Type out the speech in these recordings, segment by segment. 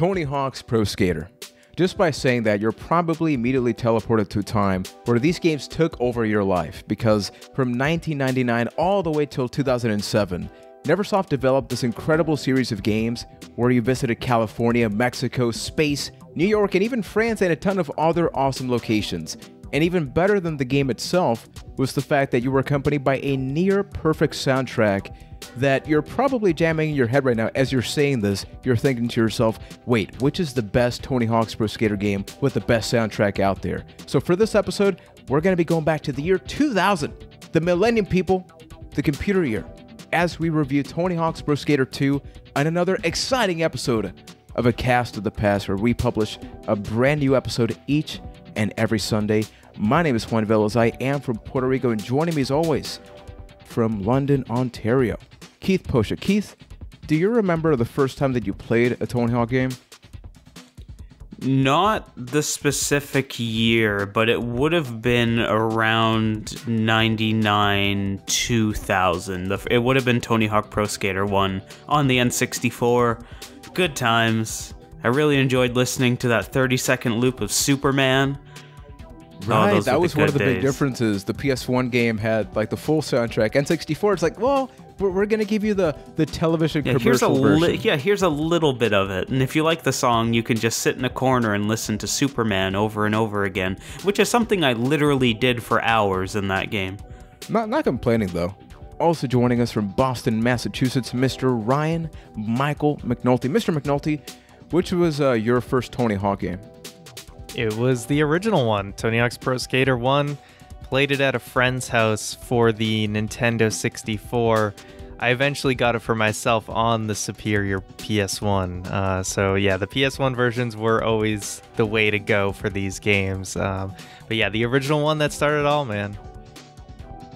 Tony Hawk's Pro Skater. Just by saying that, you're probably immediately teleported to a time where these games took over your life, because from 1999 all the way till 2007, Neversoft developed this incredible series of games where you visited California, Mexico, space, New York, and even France, and a ton of other awesome locations. And even better than the game itself was the fact that you were accompanied by a near-perfect soundtrack that you're probably jamming in your head right now. As you're saying this, you're thinking to yourself, wait, which is the best Tony Hawk's Pro Skater game with the best soundtrack out there? So for this episode, we're going to be going back to the year 2000, the millennium, people, the computer year, as we review Tony Hawk's Pro Skater 2 on another exciting episode of A Cast of the Past, where we publish a brand new episode each and every Sunday. My name is Juan Velas. I am from Puerto Rico, and joining me as always from London, Ontario, Keith Posha. Keith, do you remember the first time that you played a Tony Hawk game? Not the specific year, but it would have been around 99, 2000. It would have been Tony Hawk Pro Skater 1 on the N64. Good times. I really enjoyed listening to that 30-second loop of Superman. Right, that was one of the big differences. The PS1 game had like the full soundtrack. N64, it's like, well, we're going to give you the television commercial version. Here's a little bit of it. And if you like the song, you can just sit in a corner and listen to Superman over and over again, which is something I literally did for hours in that game. Not complaining, though. Also joining us from Boston, Massachusetts, Mr. Ryan Michael McNulty. Mr. McNulty, which was your first Tony Hawk game? It was the original one, Tony Hawk's Pro Skater 1. Played it at a friend's house for the Nintendo 64. I eventually got it for myself on the superior PS1. So yeah, the PS1 versions were always the way to go for these games. But yeah, the original one that started it all, man.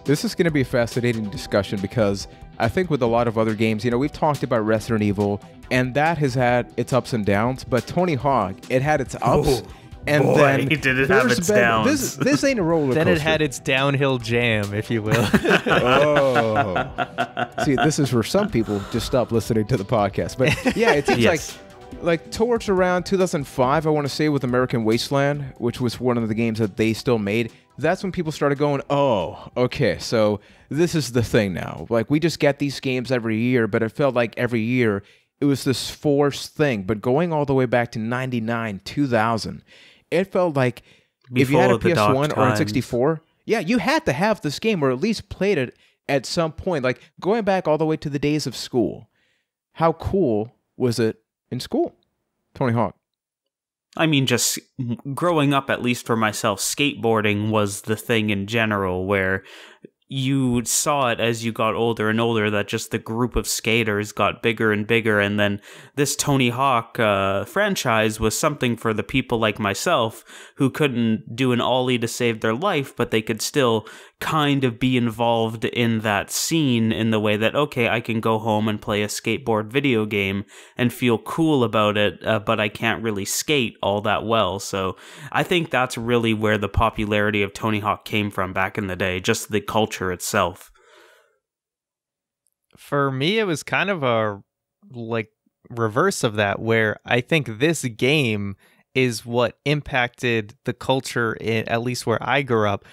This is going to be a fascinating discussion because I think with a lot of other games, we've talked about Resident Evil, and that has had its ups and downs, but Tony Hawk, it had its ups. Ooh. And boy, then did it have its downs. This ain't a roller coaster. Then it had its downhill jam, if you will. Oh. See, this is where some people just stop listening to the podcast. But yeah, it seems Yes. like towards around 2005, I want to say, with American Wasteland, which was one of the games that they still made, that's when people started going, oh, okay, so this is the thing now. Like, we just get these games every year, but it felt like every year it was this forced thing. But going all the way back to 99, 2000, it felt like if you had a PS1 or a 64, yeah, you had to have this game or at least played it at some point. Like, going back all the way to the days of school, how cool was it in school, Tony Hawk? I mean, just growing up, at least for myself, skateboarding was the thing in general, where you saw it as you got older and older, that just the group of skaters got bigger and bigger. And then this Tony Hawk franchise was something for the people like myself who couldn't do an ollie to save their life, but they could still kind of be involved in that scene in the way that, okay, I can go home and play a skateboard video game and feel cool about it, but I can't really skate all that well. So I think that's really where the popularity of Tony Hawk came from back in the day, just the culture itself. For me, it was kind of a reverse of that, where I think this game is what impacted the culture, at least where I grew up.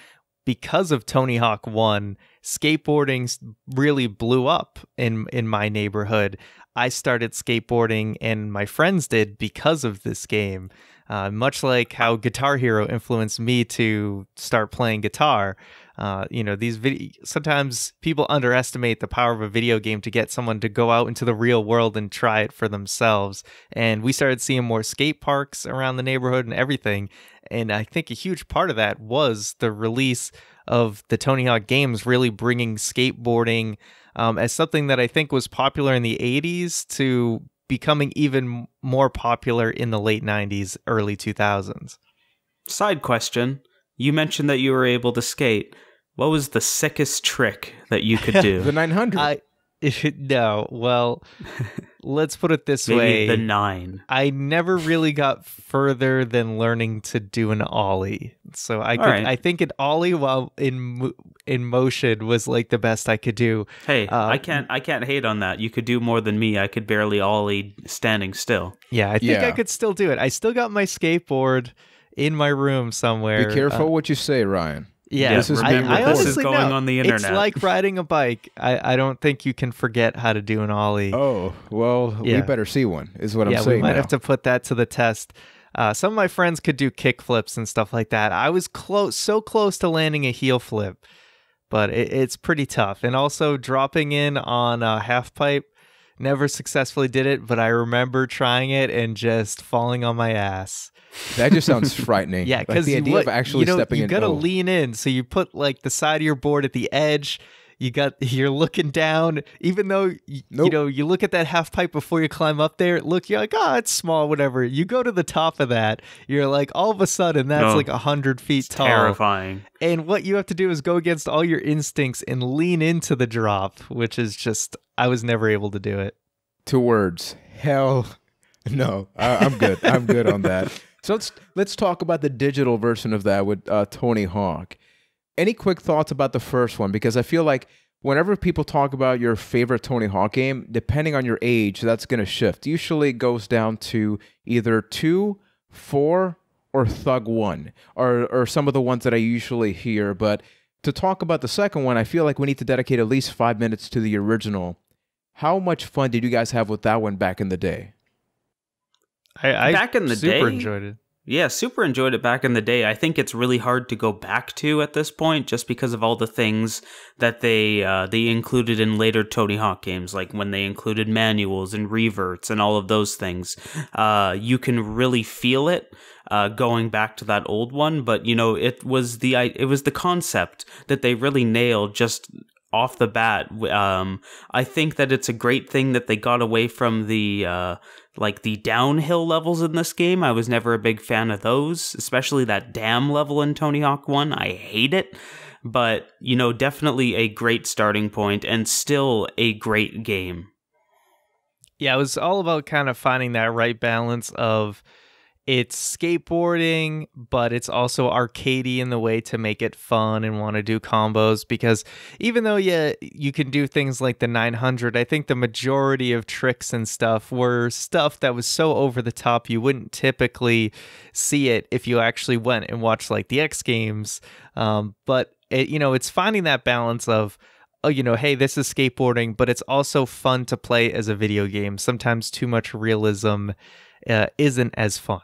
Because of Tony Hawk 1, skateboarding really blew up in my neighborhood. I started skateboarding, and my friends did, because of this game. Much like how Guitar Hero influenced me to start playing guitar. Sometimes people underestimate the power of a video game to get someone to go out into the real world and try it for themselves. And we started seeing more skate parks around the neighborhood and everything. And I think a huge part of that was the release of the Tony Hawk games, really bringing skateboarding as something that I think was popular in the 80s to becoming even more popular in the late 90s, early 2000s. Side question. You mentioned that you were able to skate. What was the sickest trick that you could do? The 900. No, well, let's put it this Maybe way. the 9. I never really got further than learning to do an ollie. So I think an ollie while in motion was like the best I could do. Hey, I can't hate on that. You could do more than me. I could barely ollie standing still. Yeah, I think I could still do it. I still got my skateboard in my room somewhere. Be careful what you say, Ryan. Yeah, this is this is going on the internet. It's like riding a bike. I don't think you can forget how to do an ollie. Oh, well, we better see one, is what I'm saying. Yeah, we might now. have to put that to the test. Some of my friends could do kick flips and stuff like that. I was so close to landing a heel flip, but it's pretty tough. And also dropping in on a half pipe, never successfully did it, but I remember trying it and just falling on my ass. That just sounds frightening. Yeah, because the idea of actually stepping in. You gotta lean in, so you put like the side of your board at the edge. You're looking down, even though you look at that half pipe before you climb up there. You're like, oh, it's small, whatever. You go to the top of that, you're like, all of a sudden, that's like 100 feet tall. Terrifying. And what you have to do is go against all your instincts and lean into the drop, which is just, I was never able to do it. 2 words. Hell no. I'm good. I'm good on that. So let's talk about the digital version of that with Tony Hawk. Any quick thoughts about the first one? Because I feel like whenever people talk about your favorite Tony Hawk game, depending on your age, that's going to shift. Usually it goes down to either 2, 4, or Thug 1, or some of the ones that I usually hear. But to talk about the second one, I feel like we need to dedicate at least 5 minutes to the original. How much fun did you guys have with that one back in the day? I back in the super day, enjoyed it. Yeah, super enjoyed it back in the day. I think it's really hard to go back to at this point just because of all the things that they included in later Tony Hawk games, like when they included manuals and reverts and all of those things. You can really feel it going back to that old one, but it was the concept that they really nailed just off the bat. I think that it's a great thing that they got away from the downhill levels in this game. I was never a big fan of those, especially that dam level in Tony Hawk 1. I hate it, but definitely a great starting point and still a great game. Yeah, it was all about kind of finding that right balance of it's skateboarding, but it's also arcadey in the way to make it fun and want to do combos, because even though you can do things like the 900, I think the majority of tricks and stuff were stuff that was so over the top you wouldn't typically see it if you actually went and watched like the X Games. But it's finding that balance of, hey, this is skateboarding, but it's also fun to play as a video game. Sometimes too much realism isn't as fun.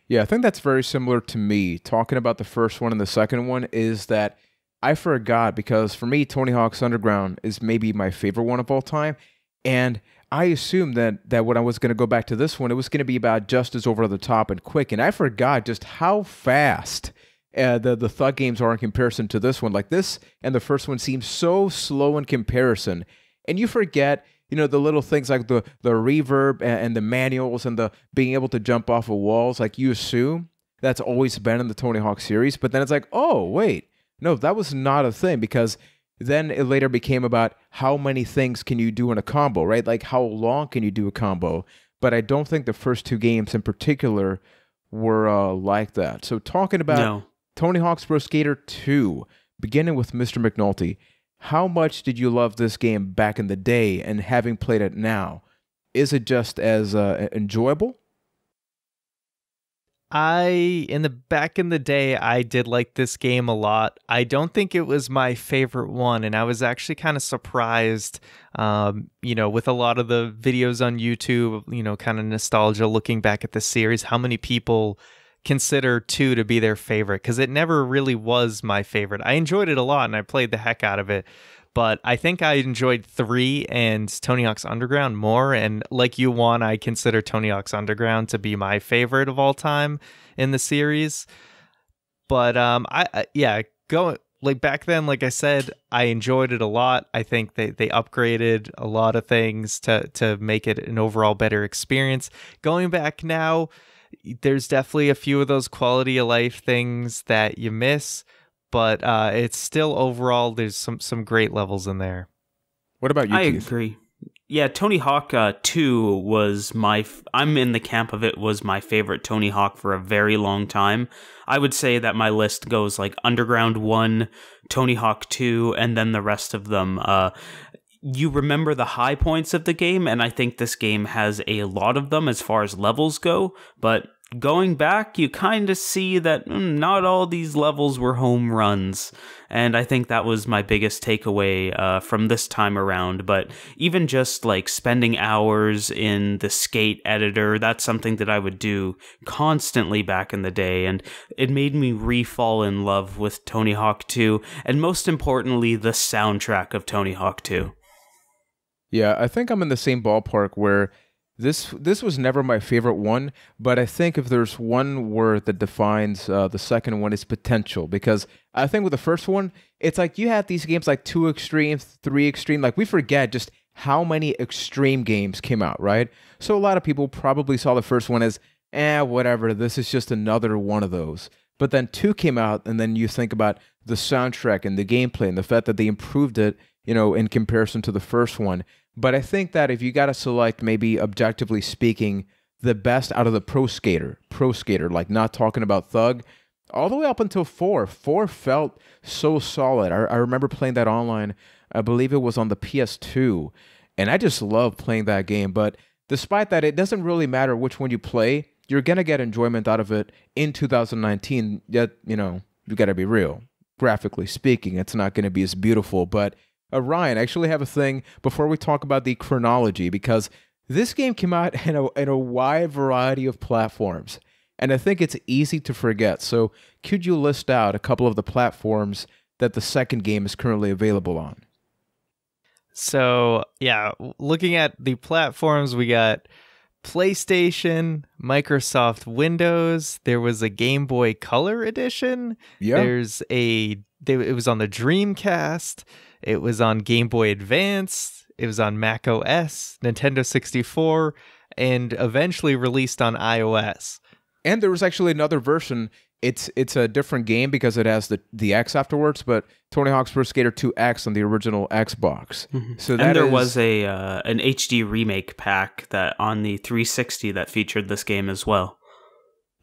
Yeah, I think that's very similar to me. Talking about the first one and the second one is that I forgot, because for me, Tony Hawk's Underground is maybe my favorite one of all time. And I assumed that when I was going to go back to this one, it was going to be about just as over the top and quick. And I forgot just how fast the Thug games are in comparison to this one. Like, this and the first one seems so slow in comparison. And you forget, the little things like the reverb and the manuals and the being able to jump off of walls. Like, you assume that's always been in the Tony Hawk series, but then it's like, oh, wait, no, that was not a thing, because then it later became about how many things can you do in a combo, right? Like, how long can you do a combo? But I don't think the first 2 games in particular were like that. So talking about Tony Hawk's Pro Skater 2, beginning with Mr. McNulty, how much did you love this game back in the day, and having played it now, is it just as enjoyable? Back in the day, I did like this game a lot. I don't think it was my favorite one, and I was actually kind of surprised, with a lot of the videos on YouTube, kind of nostalgia looking back at the series, how many people consider 2 to be their favorite, because it never really was my favorite. I enjoyed it a lot and I played the heck out of it, but I think I enjoyed 3 and Tony Hawk's Underground more. And like you, Juan, I consider Tony Hawk's Underground to be my favorite of all time in the series. But back then, like I said, I enjoyed it a lot. I think they upgraded a lot of things to make it an overall better experience. Going back now, there's definitely a few of those quality of life things that you miss, but it's still overall, there's some great levels in there. What about you, I Keith? agree. Yeah, Tony Hawk 2 was I'm in the camp of it was my favorite Tony Hawk for a very long time. I would say that my list goes like Underground 1, Tony Hawk 2, and then the rest of them. You remember the high points of the game, and I think this game has a lot of them as far as levels go, but going back, you kind of see that not all these levels were home runs, and I think that was my biggest takeaway from this time around. But even just like spending hours in the skate editor, that's something that I would do constantly back in the day, and it made me re-fall in love with Tony Hawk 2, and most importantly, the soundtrack of Tony Hawk 2. Yeah, I think I'm in the same ballpark where this was never my favorite one, but I think if there's one word that defines the second one, is potential. Because I think with the first one, it's like you had these games like 2 Extreme, 3 Extreme, like we forget just how many Extreme games came out, right? So a lot of people probably saw the first one as, whatever, this is just another one of those. But then 2 came out, and then you think about the soundtrack and the gameplay and the fact that they improved it, in comparison to the first one. But I think that if you got to select, maybe objectively speaking, the best out of the pro skater, like not talking about Thug, all the way up until 4 felt so solid. I remember playing that online. I believe it was on the PS2, and I just love playing that game. But despite that, it doesn't really matter which one you play. You're going to get enjoyment out of it in 2019. Yet, you got to be real. Graphically speaking, it's not going to be as beautiful, but Ryan, I actually have a thing before we talk about the chronology, because this game came out in a wide variety of platforms, and I think it's easy to forget. So could you list out a couple of the platforms that the second game is currently available on? So, yeah, looking at the platforms, we got PlayStation, Microsoft Windows. There was a Game Boy Color edition. Yeah. It was on the Dreamcast. It was on Game Boy Advance. It was on Mac OS, Nintendo 64, and eventually released on iOS. And there was actually another version. It's a different game because it has the X afterwards, but Tony Hawk's Pro Skater 2X on the original Xbox. Mm-hmm. So and there was an HD remake pack that on the 360 that featured this game as well.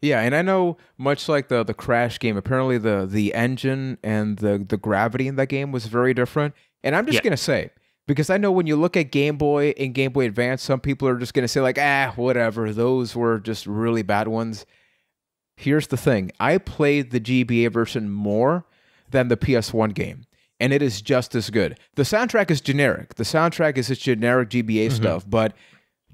Yeah, and I know much like the Crash game, apparently the engine and the gravity in that game was very different. And I'm just going to say, because I know when you look at Game Boy and Game Boy Advance, some people are just going to say like, whatever, those were just really bad ones. Here's the thing. I played the GBA version more than the PS1 game, and it is just as good. The soundtrack is generic. The soundtrack is just generic GBA stuff, but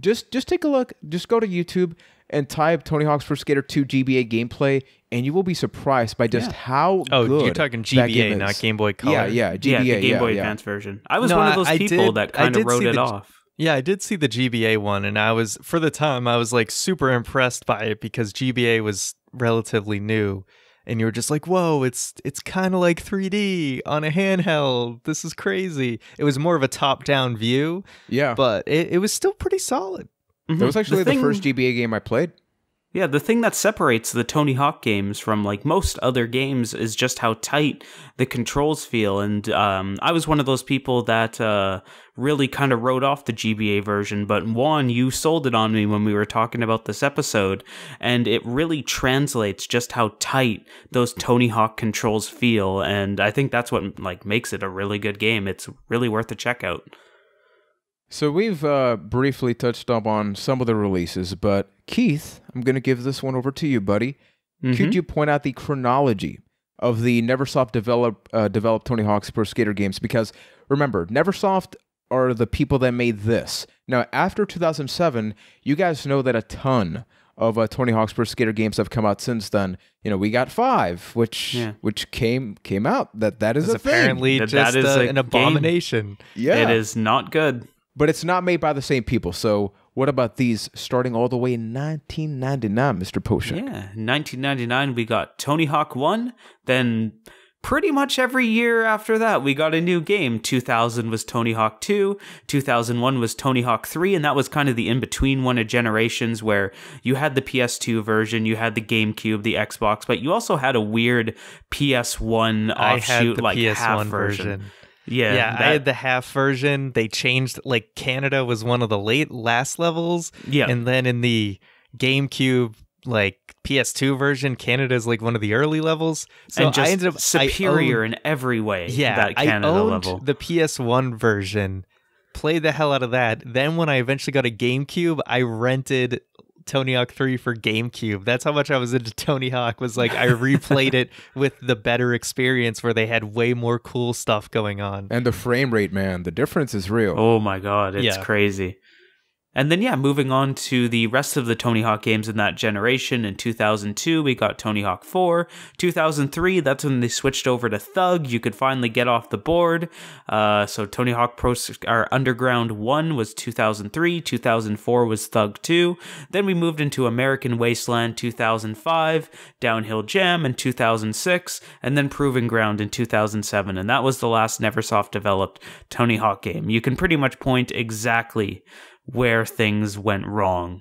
just take a look. Just go to YouTube and type Tony Hawk's Pro Skater 2 GBA gameplay, and you will be surprised by just how good. Oh, you're talking GBA, not Game Boy Color. Yeah, GBA. Yeah, the Game Boy Advance version. I was one of those people that kind of wrote it off. Yeah, I did see the GBA one, and for the time, I was like super impressed by it because GBA was relatively new, and you were just like, whoa, it's kind of like 3D on a handheld. This is crazy. It was more of a top-down view, but it was still pretty solid. Mm-hmm. That was actually the first GBA game I played. Yeah, the thing that separates the Tony Hawk games from like most other games is just how tight the controls feel. And I was one of those people that really kind of wrote off the GBA version. But Juan, you sold it on me when we were talking about this episode, and it really translates just how tight those Tony Hawk controls feel. And I think that's what like makes it a really good game. It's really worth a check out. So we've briefly touched up on some of the releases, but Keith, I'm going to give this one over to you, buddy. Mm-hmm. Could you point out the chronology of the Neversoft developed Tony Hawk's Pro Skater games? Because remember, Neversoft are the people that made this. Now, after 2007, you guys know that a ton of Tony Hawk's Pro Skater games have come out since then. We got 5, which came out. That is apparently thing. Just an abomination. Yeah, it is not good. But it's not made by the same people. So what about these starting all the way in 1999, Mr. Poshak? Yeah, 1999, we got Tony Hawk 1. Then pretty much every year after that, we got a new game. 2000 was Tony Hawk 2. 2001 was Tony Hawk 3. And that was kind of the in-between one of generations where you had the PS2 version, you had the GameCube, the Xbox, but you also had a weird PS1 offshoot, like PS1 half version. Yeah, I had the half version. They changed, like, Canada was one of the last levels. Yeah. And then in the GameCube, like, PS2 version, Canada's like one of the early levels. So and just I ended up superior in every way. That Canada I owned level. the PS1 version, played the hell out of that. Then when I eventually got a GameCube, I rented Tony Hawk 3 for GameCube. That's how much I was into Tony Hawk. Was like I replayed it with the better experience where they had way more cool stuff going on. And the frame rate, man, the difference is real. Oh my god, it's crazy. And then, moving on to the rest of the Tony Hawk games in that generation. In 2002, we got Tony Hawk 4. 2003, that's when they switched over to Thug. You could finally get off the board. So Tony Hawk Underground 1 was 2003. 2004 was Thug 2. Then we moved into American Wasteland 2005, Downhill Jam in 2006, and then Proving Ground in 2007. And that was the last Neversoft developed Tony Hawk game. You can pretty much point exactly where things went wrong.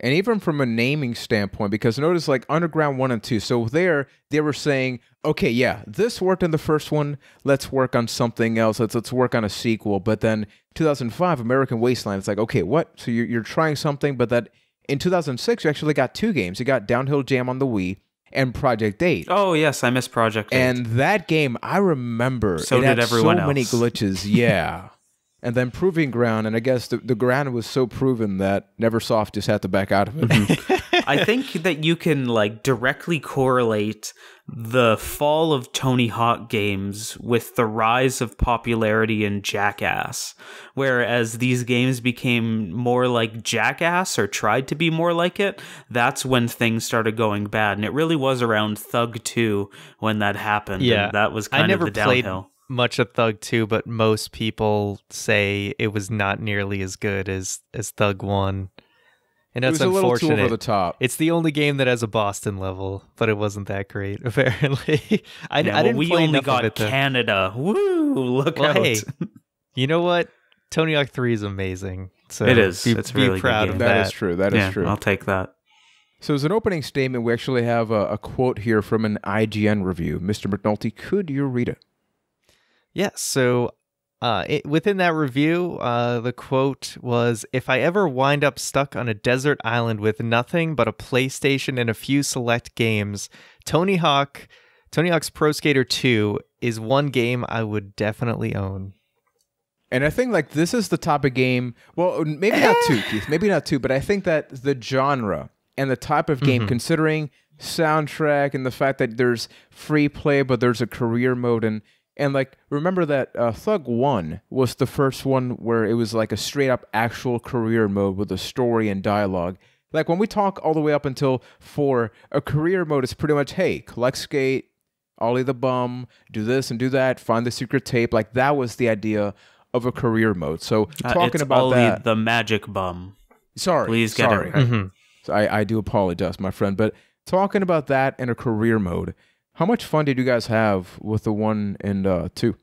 And even from a naming standpoint, because notice like Underground 1 and 2, so there they were saying, okay, yeah, this worked in the first one, let's work on something else, let's work on a sequel. But then 2005, American Wasteland, it's like, okay, what? So you're trying something, but that in 2006, you actually got 2 games. You got Downhill Jam on the Wii and Project 8. Oh, yes, I missed Project 8. And that game, I remember, so it did had everyone so else. many glitches, yeah. And then Proving Ground, and I guess the ground was so proven that Neversoft just had to back out of it. I think that you can like directly correlate the fall of Tony Hawk games with the rise of popularity in Jackass. Whereas these games became more like Jackass or tried to be more like it, that's when things started going bad. And it really was around Thug 2 when that happened. Yeah, and that was kind of the downhill. Much of Thug 2, but most people say it was not nearly as good as Thug 1. And that's it was a little too unfortunate. over the top. It's the only game that has a Boston level, but it wasn't that great, apparently. I didn't we play only enough got of it, though. Canada. Woo! Look out. Hey, you know what? Tony Hawk 3 is amazing. So it is. Be, it's be really proud good of game. that. That is true. That is true. I'll take that. So as an opening statement, we actually have a quote here from an IGN review. Mr. McNulty, could you read it? Yeah, so within that review, the quote was, "If I ever wind up stuck on a desert island with nothing but a PlayStation and a few select games, Tony Hawk's Pro Skater 2 is one game I would definitely own." And I think like this is the type of game, well, maybe not 2, Keith, maybe not 2, but I think that the genre and the type of game, considering soundtrack and the fact that there's free play, but there's a career mode, and like, remember that Thug 1 was the first one where it was like a straight up actual career mode with a story and dialogue. Like when we talk all the way up until 4, a career mode is pretty much, hey, collect skate, ollie the bum, do this and do that, find the secret tape. Like that was the idea of a career mode. So talking it's about ollie that, the magic bum. Sorry. it right. So I do apologize, my friend. But talking about that in a career mode, how much fun did you guys have with the 1 and 2?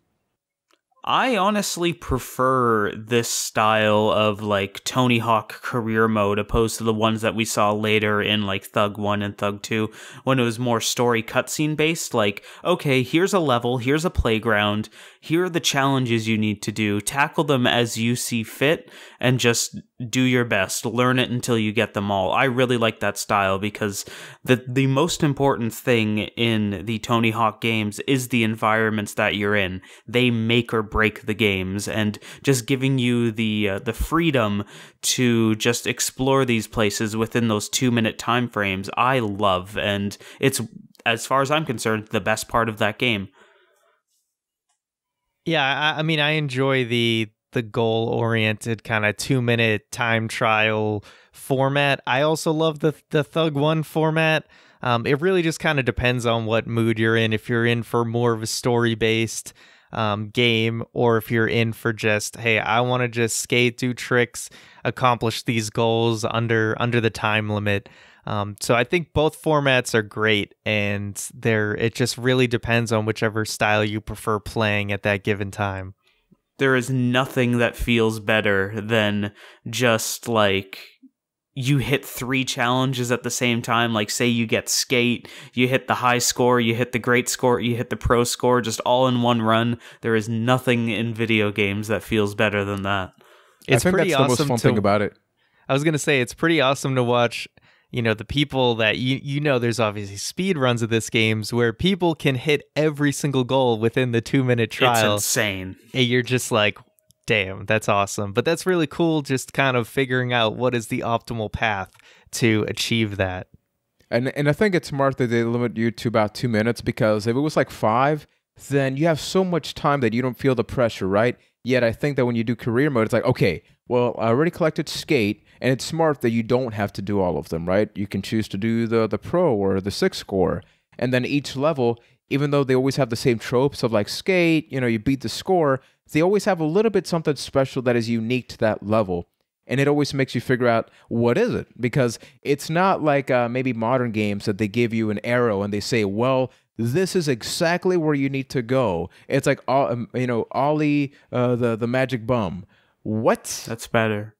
I honestly prefer this style of like Tony Hawk career mode opposed to the ones that we saw later in like Thug 1 and Thug 2 when it was more story cutscene based. Like, okay, here's a level, here's a playground, here are the challenges you need to do, tackle them as you see fit, and just do your best, learn it until you get them all. I really like that style because the most important thing in the Tony Hawk games is the environments that you're in. They make or break the games, and just giving you the freedom to just explore these places within those 2-minute time frames, I love, and it's, as far as I'm concerned, the best part of that game. Yeah, I mean, I enjoy the goal-oriented kind of 2-minute time trial format. I also love the Thug 1 format. It really just kind of depends on what mood you're in. If you're in for more of a story-based game, or if you're in for just, hey, I want to just skate, do tricks, accomplish these goals under the time limit. So I think both formats are great, and it just really depends on whichever style you prefer playing at that given time. There is nothing that feels better than just like you hit 3 challenges at the same time. Like, say you get skate, you hit the high score, you hit the great score, you hit the pro score, just all in one run. There is nothing in video games that feels better than that. I think that's the most fun thing about it. I was going to say, it's pretty awesome to watch, the people that, there's obviously speed runs of this games where people can hit every single goal within the 2-minute trial. It's insane. And you're just like, damn, that's awesome. But that's really cool, just kind of figuring out what is the optimal path to achieve that. And I think it's smart that they limit you to about 2 minutes, because if it was like 5, then you have so much time that you don't feel the pressure, right? Yet I think that when you do career mode, it's like, okay, well, I already collected skate, and it's smart that you don't have to do all of them, right? You can choose to do the pro or the 6 score. And then each level, even though they always have the same tropes of like skate, you beat the score, they always have a little bit something special that is unique to that level. And it always makes you figure out, what is it? Because it's not like maybe modern games that they give you an arrow and they say, well, this is exactly where you need to go. It's like, Ollie, the magic bum. What? That's better.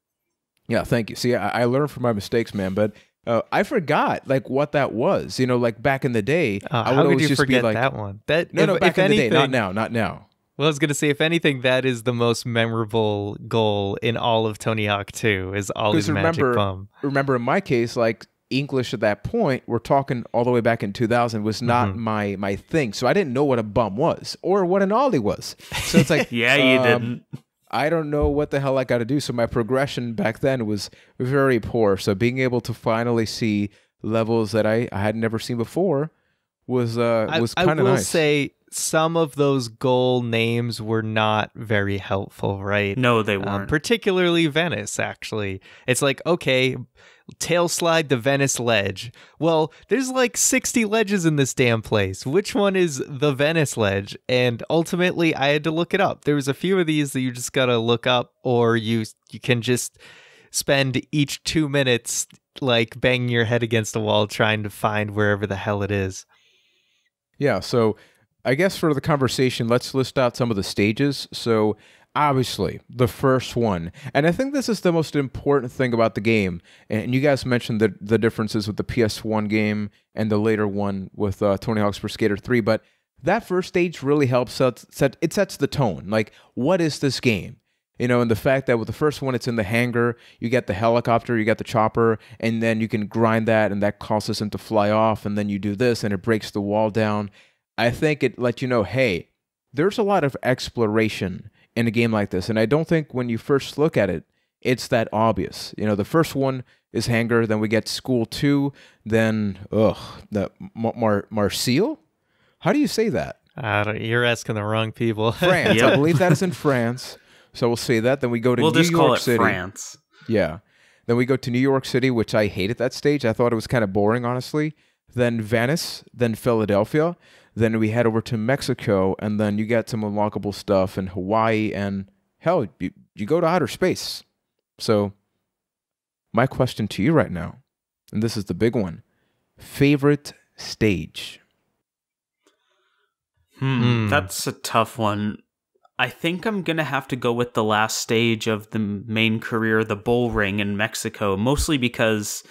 Yeah, thank you. See, I learned from my mistakes, man. But I forgot like what that was. Like back in the day, I would how always could you just forget be like, that one? No, back in the day, not now. Well, I was going to say, if anything, that is the most memorable goal in all of Tony Hawk 2, is Ollie's magic bum. Remember, in my case, like, English at that point, we're talking all the way back in 2000, was not my thing. So I didn't know what a bum was or what an Ollie was. So it's like, yeah, you didn't. I don't know what the hell I got to do. So my progression back then was very poor. So being able to finally see levels that I had never seen before was kind of nice. I will say, some of those goal names were not very helpful, right? No, they weren't. Particularly Venice, actually. It's like, okay, tail slide the Venice ledge. Well, there's like 60 ledges in this damn place. Which one is the Venice ledge? And ultimately, I had to look it up. There was a few of these that you just gotta look up, or you can just spend each 2 minutes like banging your head against a wall trying to find wherever the hell it is. Yeah, so I guess for the conversation, let's list out some of the stages. So obviously, the first one, and I think this is the most important thing about the game, and you guys mentioned the differences with the PS1 game and the later one with Tony Hawk's Pro Skater 3, but that first stage really helps it sets the tone. Like, what is this game? And the fact that with the first one, it's in the hangar, you get the helicopter, you get the chopper, and then you can grind that, and that causes him to fly off, and then you do this, and it breaks the wall down. I think it lets you know, hey, there's a lot of exploration in a game like this. And I don't think when you first look at it, it's that obvious. The first one is hangar, then we get school 2, then, the Marseille? How do you say that? You're asking the wrong people. France. Yep. I believe that is in France. So we'll say that. Then we go to New York City. We'll just call it France. Yeah. Then we go to New York City, which I hated that stage. I thought it was kind of boring, honestly. Then Venice, then Philadelphia. Then we head over to Mexico, and then you get some unlockable stuff in Hawaii, and hell, you go to outer space. So my question to you right now, and this is the big one, favorite stage? That's a tough one. I think I'm going to have to go with the last stage of the main career, the bull ring in Mexico, mostly because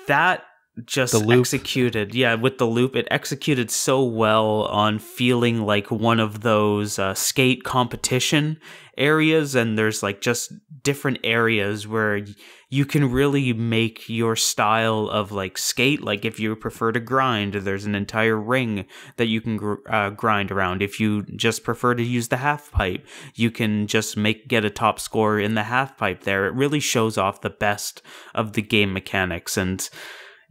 that just executed, with the loop, it executed so well on feeling like one of those skate competition areas, and there's like just different areas where you can really make your style of like skate. Like if you prefer to grind, there's an entire ring that you can grind around. If you just prefer to use the half pipe, you can just get a top score in the half pipe there. It really shows off the best of the game mechanics. And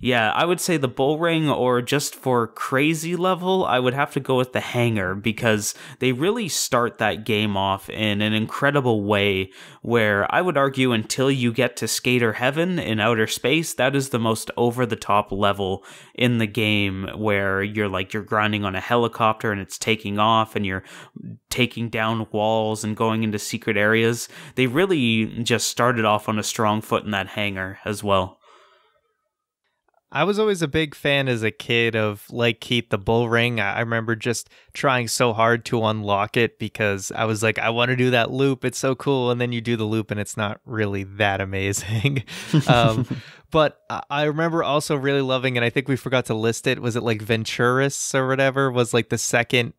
yeah, I would say the bull ring, or just for crazy level, I would have to go with the hangar, because they really start that game off in an incredible way where I would argue until you get to Skater Heaven in outer space, that is the most over-the-top level in the game, where you're grinding on a helicopter and it's taking off and you're taking down walls and going into secret areas. They really just started off on a strong foot in that hangar as well. I was always a big fan as a kid of, like Keith, the bull ring. I remember just trying so hard to unlock it because I was like, I want to do that loop. It's so cool. And then you do the loop and it's not really that amazing. But I remember also really loving, and I think we forgot to list it, was it like Venturis or whatever, was like the second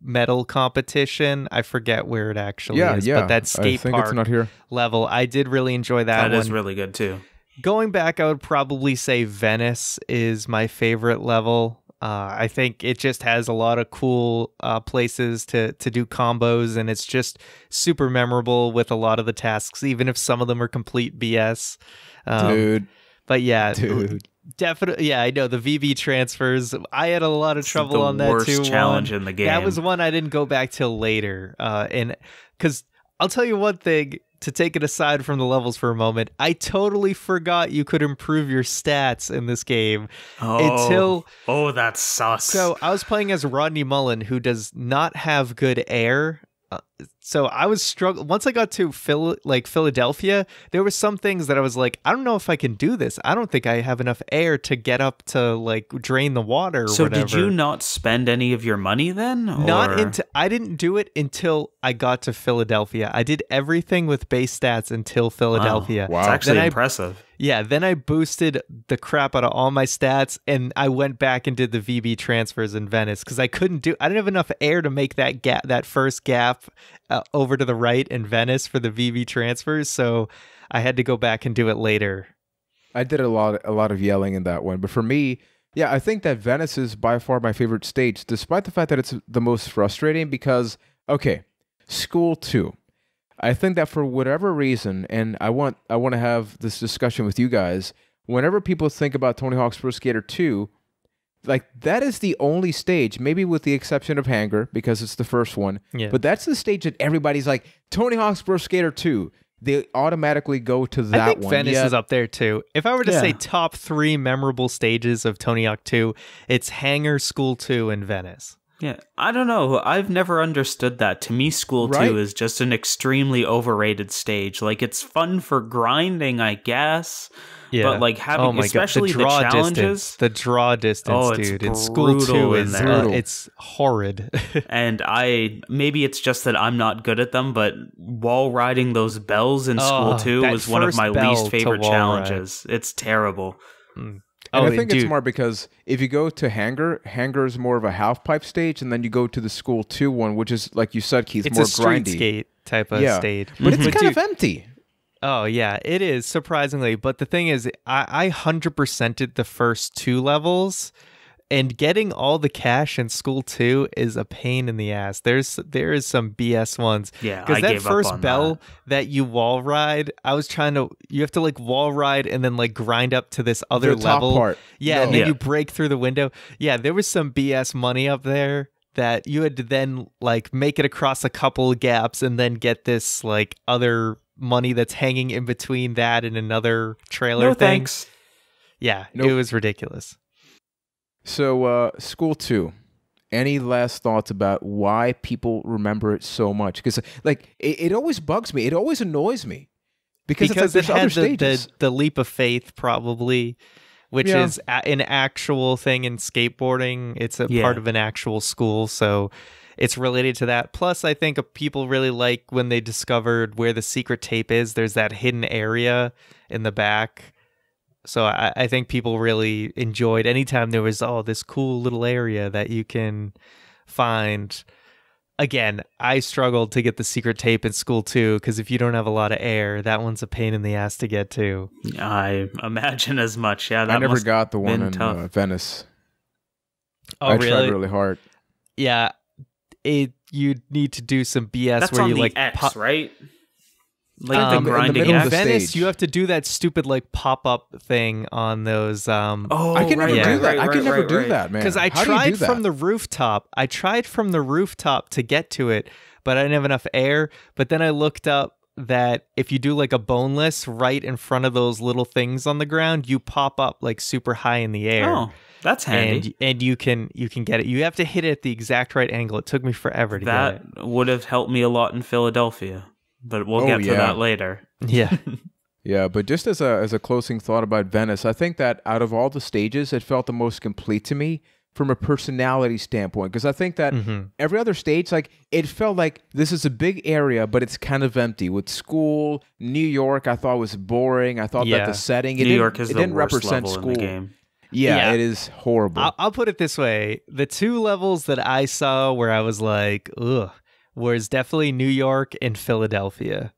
medal competition. I forget where it actually is. But that skate park it's not here. level, I did really enjoy that one. That is really good too. Going back, I would probably say Venice is my favorite level. I think it just has a lot of cool places to do combos, and it's just super memorable with a lot of the tasks, even if some of them are complete BS. Dude. But yeah, Dude. definitely. Yeah, I know the VB transfers. I had a lot of trouble on that too. The worst challenge in the game. That was one I didn't go back till later. And because I'll tell you one thing, to take it aside from the levels for a moment, I totally forgot you could improve your stats in this game Oh, that's sus. So I was playing as Rodney Mullen, who does not have good air. So I was struggling. Once I got to Philadelphia, there were some things that I was like, I don't know if I can do this. I don't think I have enough air to get up to like drain the water or whatever. Did you not spend any of your money then? I didn't do it until I got to Philadelphia. I did everything with base stats until Philadelphia. Wow. It's actually impressive. Yeah, then I boosted the crap out of all my stats, and I went back and did the VB transfers in Venice because I didn't have enough air to make that first gap over to the right in Venice for the VB transfers, so I had to go back and do it later. I did a lot of yelling in that one, but for me, yeah, I think that Venice is by far my favorite stage, despite the fact that it's the most frustrating because, okay, School 2. I think that for whatever reason, and I want to have this discussion with you guys, whenever people think about Tony Hawk's Pro Skater 2, like that is the only stage, maybe with the exception of Hangar, because it's the first one, but that's the stage that everybody's like, Tony Hawk's Pro Skater 2. They automatically go to that one. I think Venice is up there too. If I were to say top 3 memorable stages of Tony Hawk 2, it's Hangar, School 2, and Venice. Yeah, I don't know. I've never understood that. To me, School 2 is just an extremely overrated stage. Like, it's fun for grinding, I guess. Yeah. But, like, having, especially the challenges. The draw distance, dude. In School 2 it's horrid. And maybe it's just that I'm not good at them, but wall riding those bells in School 2 was one of my least favorite challenges. It's terrible. And I think it's more because if you go to Hangar is more of a half-pipe stage, and then you go to the School 2 one, which is, like you said, Keith, it's more a street grindy. skate type of stage. But it's kind of empty. Oh, yeah, it is, surprisingly. But the thing is, I 100%ed the first 2 levels, and getting all the cash in School 2 is a pain in the ass. There is some BS ones. Yeah, because that first bell that you wall ride, you have to like wall ride and then like grind up to this other level. Top part. Yeah, and then you break through the window. Yeah, there was some BS money up there that you had to then like make it across a couple of gaps and then get this like other money that's hanging in between that and another trailer thing. Thanks. Yeah, It was ridiculous. So, School 2, any last thoughts about why people remember it so much? Because, like, it always bugs me. It always annoys me. Because it's like there's other stages. The leap of faith, probably, which is an actual thing in skateboarding. It's a part of an actual school, so it's related to that. Plus, I think people really like when they discovered where the secret tape is. There's that hidden area in the back. So I think people really enjoyed anytime there was, this cool little area that you can find. Again, I struggled to get the secret tape in School 2 because if you don't have a lot of air, that one's a pain in the ass to get to. I imagine as much. Yeah, I never got the one in Venice. Oh, I tried really hard. Yeah, you need to do some BS. That's where on you the like X, right? Like the grinding in Venice, you have to do that stupid like pop-up thing on those. I can never do that. I can never do that, man. Because I tried from the rooftop. I tried from the rooftop to get to it, but I didn't have enough air. But then I looked up that if you do like a boneless right in front of those little things on the ground, you pop up like super high in the air. Oh, that's handy. And you can get it. You have to hit it at the exact right angle. It took me forever to get it. That would have helped me a lot in Philadelphia. But we'll get to that later. Yeah. Yeah, but just as a closing thought about Venice, I think that out of all the stages, it felt the most complete to me from a personality standpoint. Because I think that every other stage, like it felt like this is a big area, but it's kind of empty. With school, New York, I thought was boring. I thought that the setting, New York is it the didn't worst represent level school. in the game. Yeah, it is horrible. I'll put it this way: the two levels that I saw where I was like, ugh, was definitely New York and Philadelphia.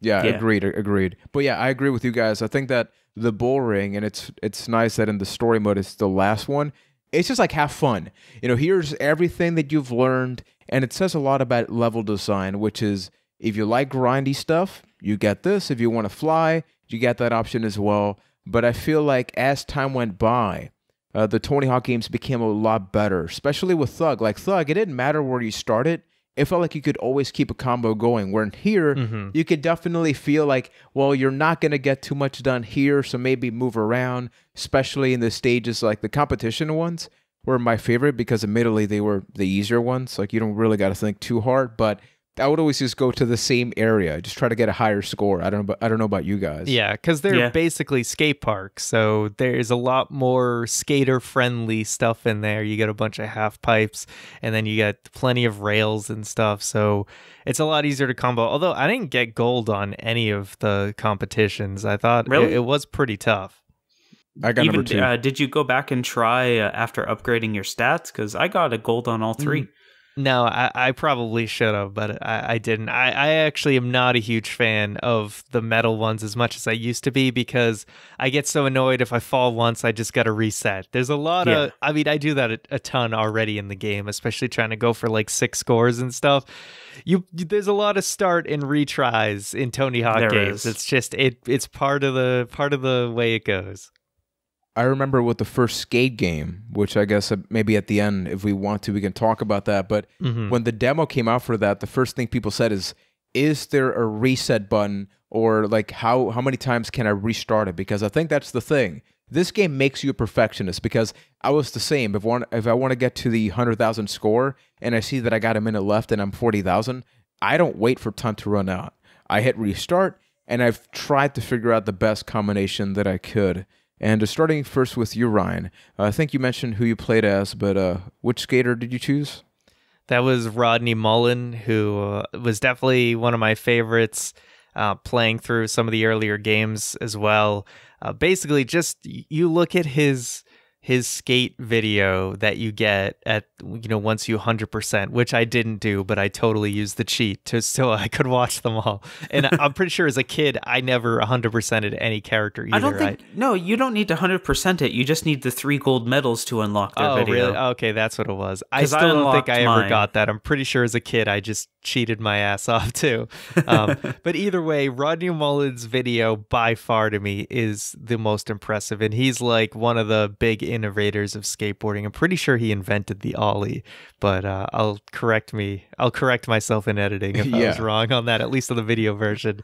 Yeah, agreed. But yeah, I agree with you guys. I think that the bull ring, and it's nice that in the story mode it's the last one. It's just like have fun. You know, here's everything that you've learned, and it says a lot about level design, which is if you like grindy stuff, you get this. If you want to fly, you get that option as well. But I feel like as time went by, the Tony Hawk games became a lot better, especially with Thug. Like Thug, it didn't matter where you started. It felt like you could always keep a combo going. Where in here, you could definitely feel like, well, you're not going to get too much done here, so maybe move around, especially in the stages like the competition ones were my favorite because admittedly they were the easier ones. Like you don't really got to think too hard, but I would always just go to the same area, just try to get a higher score. I don't know about you guys. Yeah, because they're basically skate parks, so there's a lot more skater-friendly stuff in there. You get a bunch of half pipes, and then you get plenty of rails and stuff, so it's a lot easier to combo. Although I didn't get gold on any of the competitions. I thought it was pretty tough. I got number 2. Did you go back and try after upgrading your stats? Because I got a gold on all 3. No, I probably should have, but I didn't. I actually am not a huge fan of the metal ones as much as I used to be because I get so annoyed if I fall once, I just got to reset. There's a lot of, I mean, I do that a ton already in the game, especially trying to go for like 6 scores and stuff. There's a lot of start and retries in Tony Hawk games. It's just it's part of the way it goes. I remember with the first Skate game, which I guess maybe at the end, if we want to, we can talk about that. But when the demo came out for that, the first thing people said is there a reset button or like how many times can I restart it? Because I think that's the thing. This game makes you a perfectionist because I was the same. If I want to get to the 100,000 score and I see that I got a minute left and I'm 40,000, I don't wait for time to run out. I hit restart and I've tried to figure out the best combination that I could. And starting first with you, Ryan, I think you mentioned who you played as, but which skater did you choose? That was Rodney Mullen, who was definitely one of my favorites, playing through some of the earlier games as well. Basically, just you look at his skate video that you get at, once you 100%, which I didn't do, but I totally used the cheat so I could watch them all. And I'm pretty sure as a kid, I never 100%ed any character either. I don't think, no, you don't need to 100% it. You just need the 3 gold medals to unlock their video. Oh, really? Okay, that's what it was. I still don't think I ever got that. I'm pretty sure as a kid, I just cheated my ass off too. But either way, Rodney Mullen's video by far to me is the most impressive. And he's like one of the big innovators of skateboarding. I'm pretty sure he invented the ollie, but I'll correct myself in editing if I was wrong on that, at least on the video version.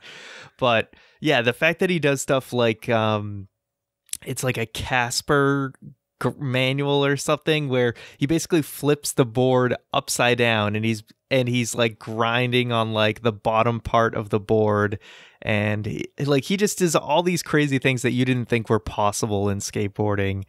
But yeah, the fact that he does stuff like it's like a Casper manual or something where he basically flips the board upside down and he's like grinding on like the bottom part of the board, and he just does all these crazy things that you didn't think were possible in skateboarding.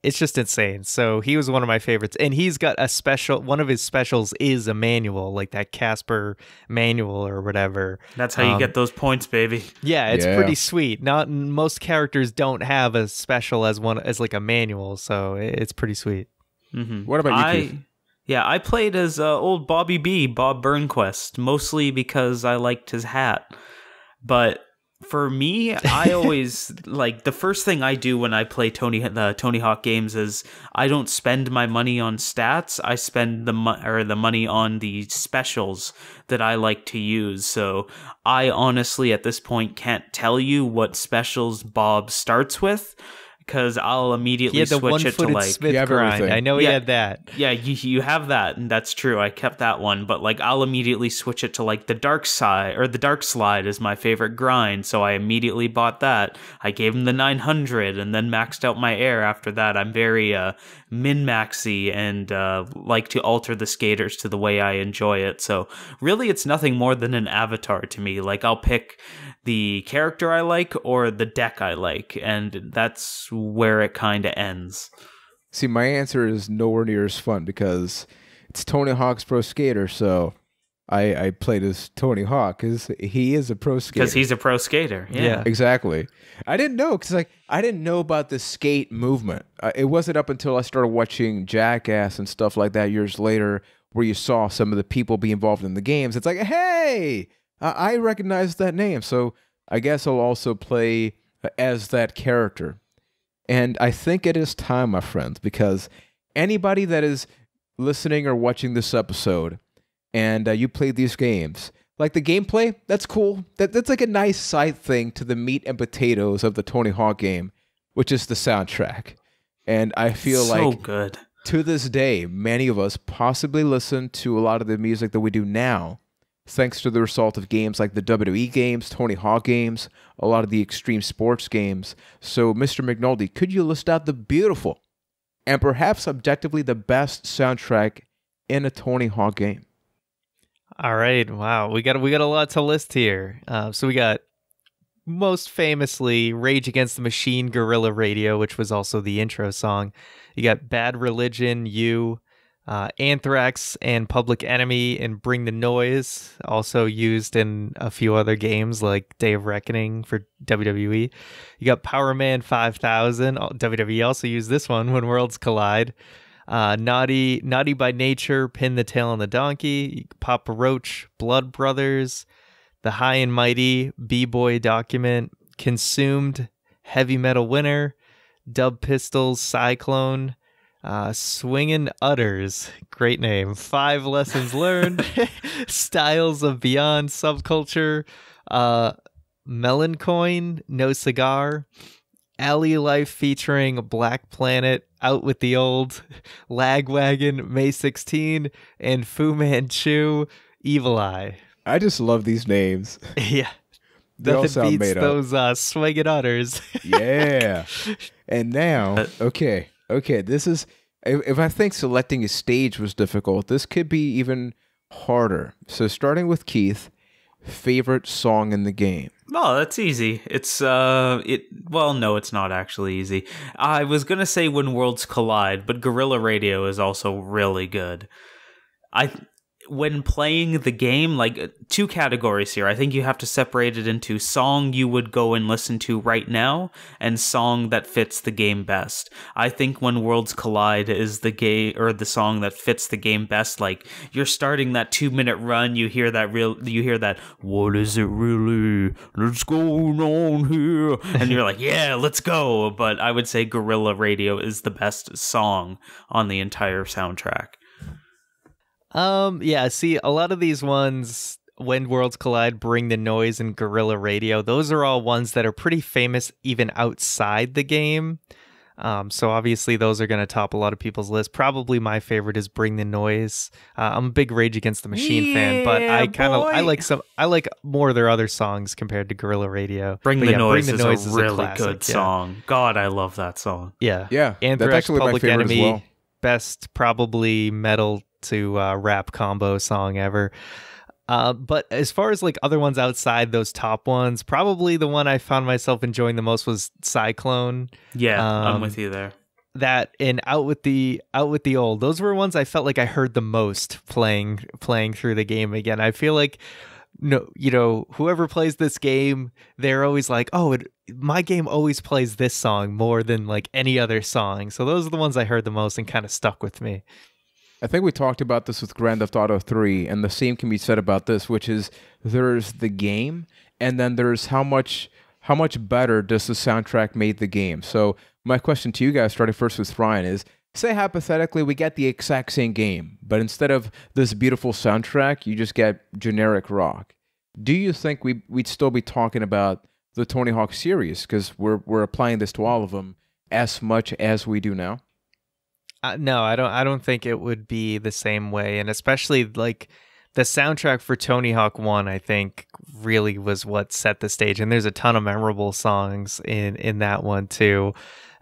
It's just insane. So he was one of my favorites, and he's got a special, one of his specials is a manual, like that Casper manual or whatever. That's how you get those points, baby. Yeah, it's pretty sweet. Not most characters don't have a special as like a manual, so it's pretty sweet. What about you, Keith? Yeah, I played as old Bobby B, Bob Burnquist, mostly because I liked his hat. But for me, I always like the first thing I do when I play the Tony Hawk games is I don't spend my money on stats. I spend the money on the specials that I like to use. So I honestly at this point can't tell you what specials Bob starts with, because I'll He immediately had the switch it to one-footed like Smith You have grind. everything. I know he Yeah. had that. yeah, you have that, and that's true. I kept that one, but like I'll immediately switch it to like the dark side, or the dark slide is my favorite grind, so I immediately bought that. I gave him the 900 and then maxed out my air after that. I'm very min-maxy and like to alter the skaters to the way I enjoy it. So really it's nothing more than an avatar to me. Like I'll pick the character I like or the deck I like, and that's where it kind of ends. See, my answer is nowhere near as fun because it's Tony Hawk's Pro Skater, so I played as Tony Hawk because he is a pro skater. Because he's a pro skater. Yeah. Exactly. I didn't know because I didn't know about the skate movement. It wasn't up until I started watching Jackass and stuff like that years later where you saw some of the people be involved in the games. It's like, hey, I recognize that name. So I guess I'll also play as that character. And I think it is time, my friends, because anybody that is listening or watching this episode and you play these games, like the gameplay, that's cool. That's like a nice side thing to the meat and potatoes of the Tony Hawk game, which is the soundtrack. And I feel so like good. To this day, many of us possibly listen to a lot of the music that we do now thanks to the result of games like the WWE games, Tony Hawk games, a lot of the extreme sports games. So, Mr. McNulty, could you list out the beautiful and perhaps objectively the best soundtrack in a Tony Hawk game? All right. Wow. We got a lot to list here. So we got most famously Rage Against the Machine, Guerrilla Radio, which was also the intro song. You got Bad Religion, You, Anthrax and Public Enemy and Bring the Noise, also used in a few other games like Day of Reckoning for WWE. You got Power Man 5000. WWE also used this one, When Worlds Collide. Naughty by Nature, Pin the Tail on the Donkey. Papa Roach, Blood Brothers. The High and Mighty, B-Boy Document. Consumed, Heavy Metal Winter. Dub Pistols, Cyclone. Swingin' Utters, great name. 5 Lessons Learned. Styles of Beyond Subculture. Meloncoin, No Cigar. Alley Life featuring Black Planet, Out with the Old. Lagwagon, May 16. And Fu Manchu, Evil Eye. I just love these names. Yeah. They all Nothing sound beats made up. those swinging utters. Yeah. And now, okay, this is, if I think selecting a stage was difficult, this could be even harder. So starting with Keith, favorite song in the game. Oh, that's easy. It's well, no, it's not actually easy. I was gonna say When Worlds Collide, but Guerrilla Radio is also really good. When playing the game, like 2 categories here. I think you have to separate it into song you would go and listen to right now and song that fits the game best. I think When Worlds Collide is the song that fits the game best. Like you're starting that 2-minute run, you hear that what is it really? Let's go on here. And you're like, yeah, let's go. But I would say Guerrilla Radio is the best song on the entire soundtrack. Yeah, see, a lot of these ones, When Worlds Collide, Bring the Noise, and Guerrilla Radio, those are all ones that are pretty famous even outside the game. So obviously those are going to top a lot of people's list. Probably my favorite is Bring the Noise. I'm a big Rage Against the Machine fan, but I like more of their other songs compared to Guerrilla Radio. Bring the Noise is a really classic, good song. God, I love that song. Yeah. Yeah, Anthrax, that's actually Public my favorite Enemy, as well. best probably metal to rap combo song ever. But as far as like other ones outside those top ones, probably the one I found myself enjoying the most was Cyclone. Yeah, I'm with you there. That and Out with the Old. Those were ones I felt like I heard the most playing through the game again. I feel like whoever plays this game, they're always like, my game always plays this song more than like any other song. So those are the ones I heard the most and kind of stuck with me. I think we talked about this with Grand Theft Auto 3, and the same can be said about this, which is there's the game, and then there's how much better does the soundtrack make the game. So my question to you guys, starting first with Ryan, is, say hypothetically we get the exact same game, but instead of this beautiful soundtrack, you just get generic rock. Do you think we'd still be talking about the Tony Hawk series? Because we're applying this to all of them. as much as we do now? No, I don't think it would be the same way, and especially like the soundtrack for Tony Hawk 1, I think really was what set the stage, and there's a ton of memorable songs in that one too.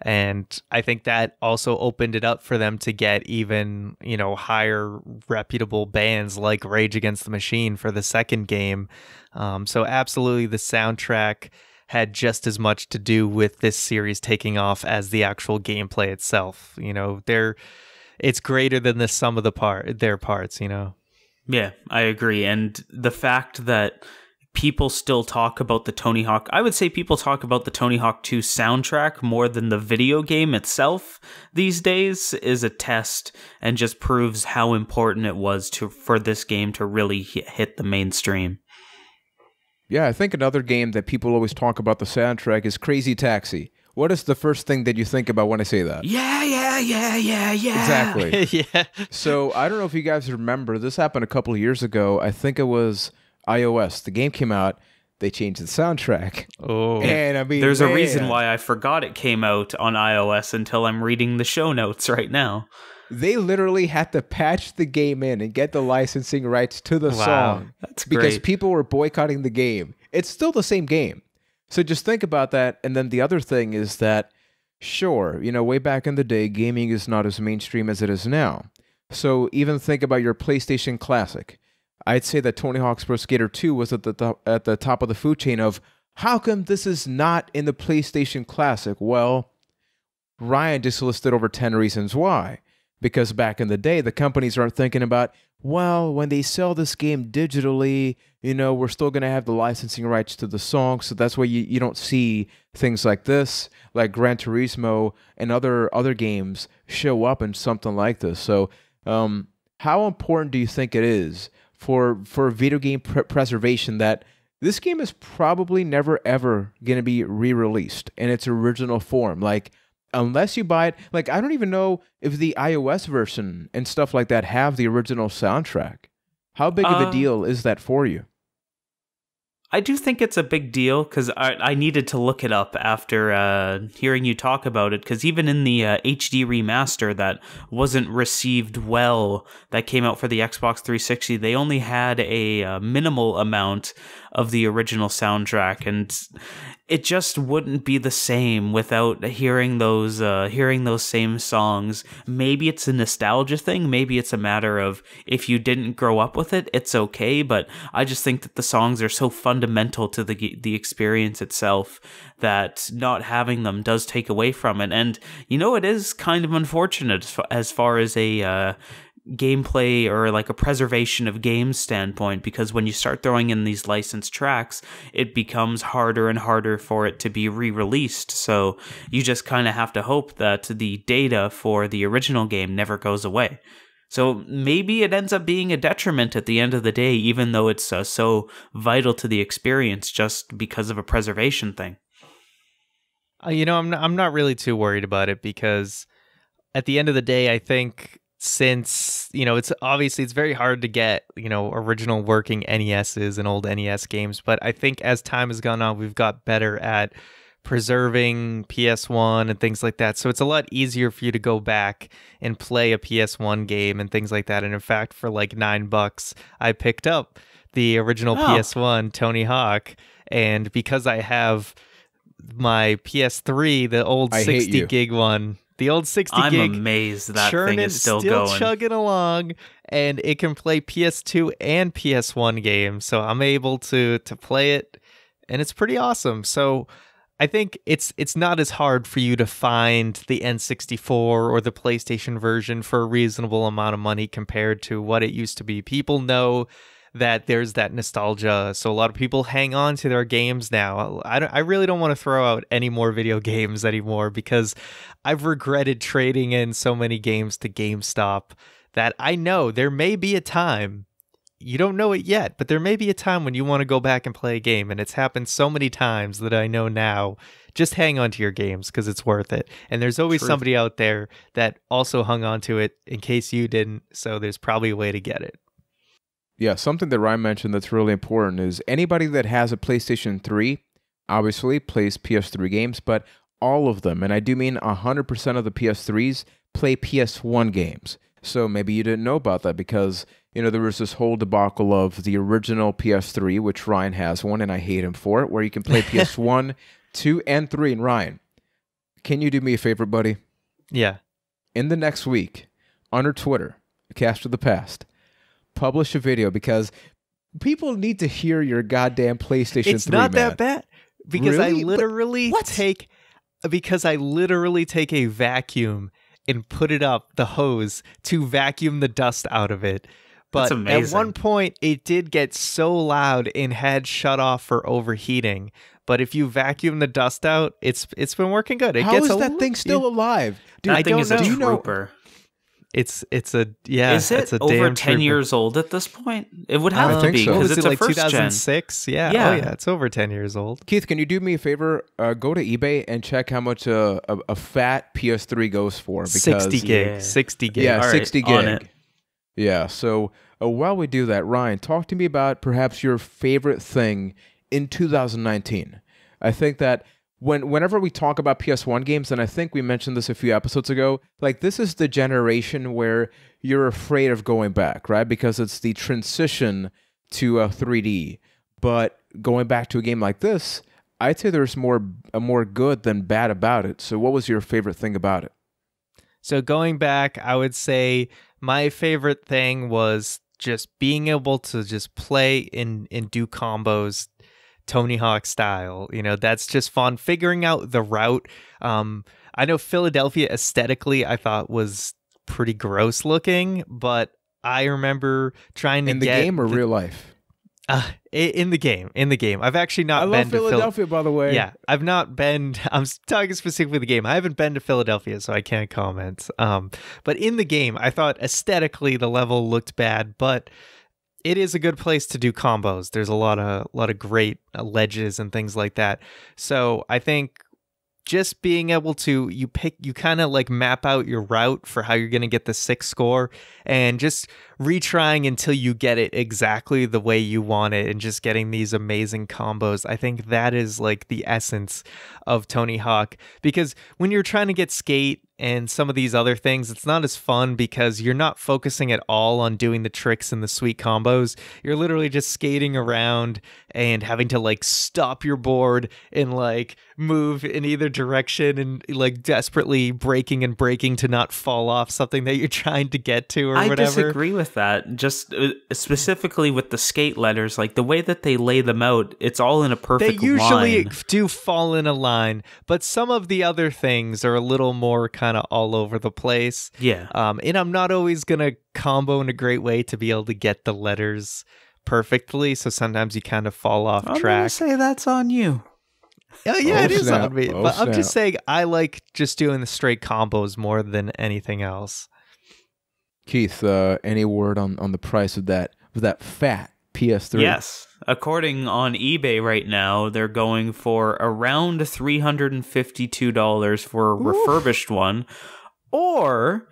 And I think that also opened it up for them to get even, higher reputable bands like Rage Against the Machine for the second game. So absolutely the soundtrack had just as much to do with this series taking off as the actual gameplay itself. It's greater than the sum of their parts. Yeah, I agree. And the fact that people still talk about the Tony Hawk, I would say people talk about the Tony Hawk 2 soundtrack more than the video game itself these days is a test and just proves how important it was for this game to really hit the mainstream. Yeah, I think another game that people always talk about the soundtrack is Crazy Taxi. What is the first thing that you think about when I say that? Yeah. Exactly. Yeah. So I don't know if you guys remember, this happened a couple of years ago. I think it was iOS. The game came out, they changed the soundtrack. Oh. And I mean, there's a reason why I forgot it came out on iOS until I'm reading the show notes right now. They literally had to patch the game in and get the licensing rights to the song. That's because great. people were boycotting the game. It's still the same game. So just think about that. And then the other thing is that, sure, way back in the day, gaming is not as mainstream as it is now. So even think about your PlayStation Classic. I'd say that Tony Hawk's Pro Skater 2 was at the top of the food chain of, how come this is not in the PlayStation Classic? Well, Ryan just listed over 10 reasons why. Because back in the day, the companies aren't thinking about, well, when they sell this game digitally, we're still going to have the licensing rights to the song. So that's why you don't see things like this, like Gran Turismo and other games show up in something like this. So how important do you think it is for video game preservation that this game is probably never, ever going to be re-released in its original form? Like, unless you buy it, like, I don't even know if the iOS version and stuff like that have the original soundtrack. How big of a deal is that for you? I do think it's a big deal because I needed to look it up after hearing you talk about it, because even in the HD remaster that wasn't received well, that came out for the Xbox 360, they only had a minimal amount of the original soundtrack, and it just wouldn't be the same without hearing those same songs. Maybe it's a nostalgia thing. Maybe it's a matter of if you didn't grow up with it, it's okay. But I just think that the songs are so fundamental to the experience itself that not having them does take away from it. And it is kind of unfortunate as far as a gameplay or like a preservation of games standpoint, because when you start throwing in these licensed tracks, it becomes harder and harder for it to be re-released. So you just kind of have to hope that the data for the original game never goes away. So maybe it ends up being a detriment at the end of the day, even though it's so vital to the experience, just because of a preservation thing. I'm not really too worried about it, because at the end of the day, I think since, it's very hard to get, original working NESs and old NES games. But I think as time has gone on, we've got better at preserving PS1 and things like that. So it's a lot easier for you to go back and play a PS1 game and things like that. And in fact, for like $9, I picked up the original PS1 Tony Hawk. And because I have my PS3, the old 60 gig one, the old 60 gig. I'm amazed that thing is still going. Chugging along, and it can play PS2 and PS1 games. So I'm able to play it, and it's pretty awesome. So I think it's not as hard for you to find the N64 or the PlayStation version for a reasonable amount of money compared to what it used to be. People know that there's that nostalgia, so a lot of people hang on to their games now. I really don't want to throw out any more video games anymore, because I've regretted trading in so many games to GameStop that I know there may be a time, you don't know it yet, but there may be a time when you want to go back and play a game, and it's happened so many times that I know now, just hang on to your games because it's worth it. And there's always somebody out there that also hung on to it in case you didn't, so there's probably a way to get it. Yeah, something that Ryan mentioned that's really important is anybody that has a PlayStation 3 obviously plays PS3 games, but all of them, and I do mean 100% of the PS3s, play PS1 games. So maybe you didn't know about that because, there was this whole debacle of the original PS3, which Ryan has one, and I hate him for it, where you can play PS1, 2, and 3. And Ryan, can you do me a favor, buddy? Yeah. In the next week, on our Twitter, Cast of the Past, publish a video because people need to hear your goddamn PlayStation 3, It's not man. that bad. Because Really? I literally take a vacuum and put it up the hose to vacuum the dust out of it. But That's amazing. at one point, it did get so loud and had shut off for overheating. But if you vacuum the dust out, it's been working good. How is that thing still alive? Dude, That thing is a do you know? trooper. It's a Is it it's a over damn 10 trooper. years old at this point? It would have I to think be so. What because was it's it, a like first gen. 2006? Yeah. Yeah. Oh yeah, it's over 10 years old. Keith, can you do me a favor? Go to eBay and check how much a fat PS3 goes for. Because 60 gig. Yeah. 60 gig. Yeah, All right, 60 on gig. it. Yeah, so while we do that, Ryan, talk to me about perhaps your favorite thing in 2019. I think that whenever we talk about PS1 games, and I think we mentioned this a few episodes ago, like this is the generation where you're afraid of going back, right? Because it's the transition to 3D. But going back to a game like this, I'd say there's more good than bad about it. So what was your favorite thing about it? So going back, I would say my favorite thing was just being able to just play and do combos Tony Hawk style. That's just fun. Figuring out the route. I know Philadelphia aesthetically I thought was pretty gross looking, but I remember trying to In the game or real life? In the game. I've actually not I been love to Philadelphia, by the way. Yeah, I've not been. I'm talking specifically the game. I haven't been to Philadelphia, so I can't comment. But in the game, I thought aesthetically the level looked bad, but it is a good place to do combos. There's a lot of great ledges and things like that. So I think just being able to you kind of like map out your route for how you're going to get the 6 score and just retrying until you get it exactly the way you want it and just getting these amazing combos. I think that is like the essence of Tony Hawk, because when you're trying to get Skate and some of these other things, it's not as fun because you're not focusing at all on doing the tricks and the sweet combos. You're literally just skating around and having to like stop your board and like move in either direction and like desperately braking and braking to not fall off something that you're trying to get to or whatever. I disagree with that. Just specifically with the skate letters, like the way that they lay them out, it's all in a perfect They usually line. do fall in a line, but some of the other things are a little more kind of all over the place. Yeah. And I'm not always going to combo in a great way to be able to get the letters perfectly, so sometimes you kind of fall off I'm track. gonna say that's on you. Oh, yeah, Oh, it is snap. on me. Oh, But I'm just snap. saying I like just doing the straight combos more than anything else. Keith, any word on the price of that fat PS3? Yes. According on eBay right now, they're going for around $352 for a refurbished one. Or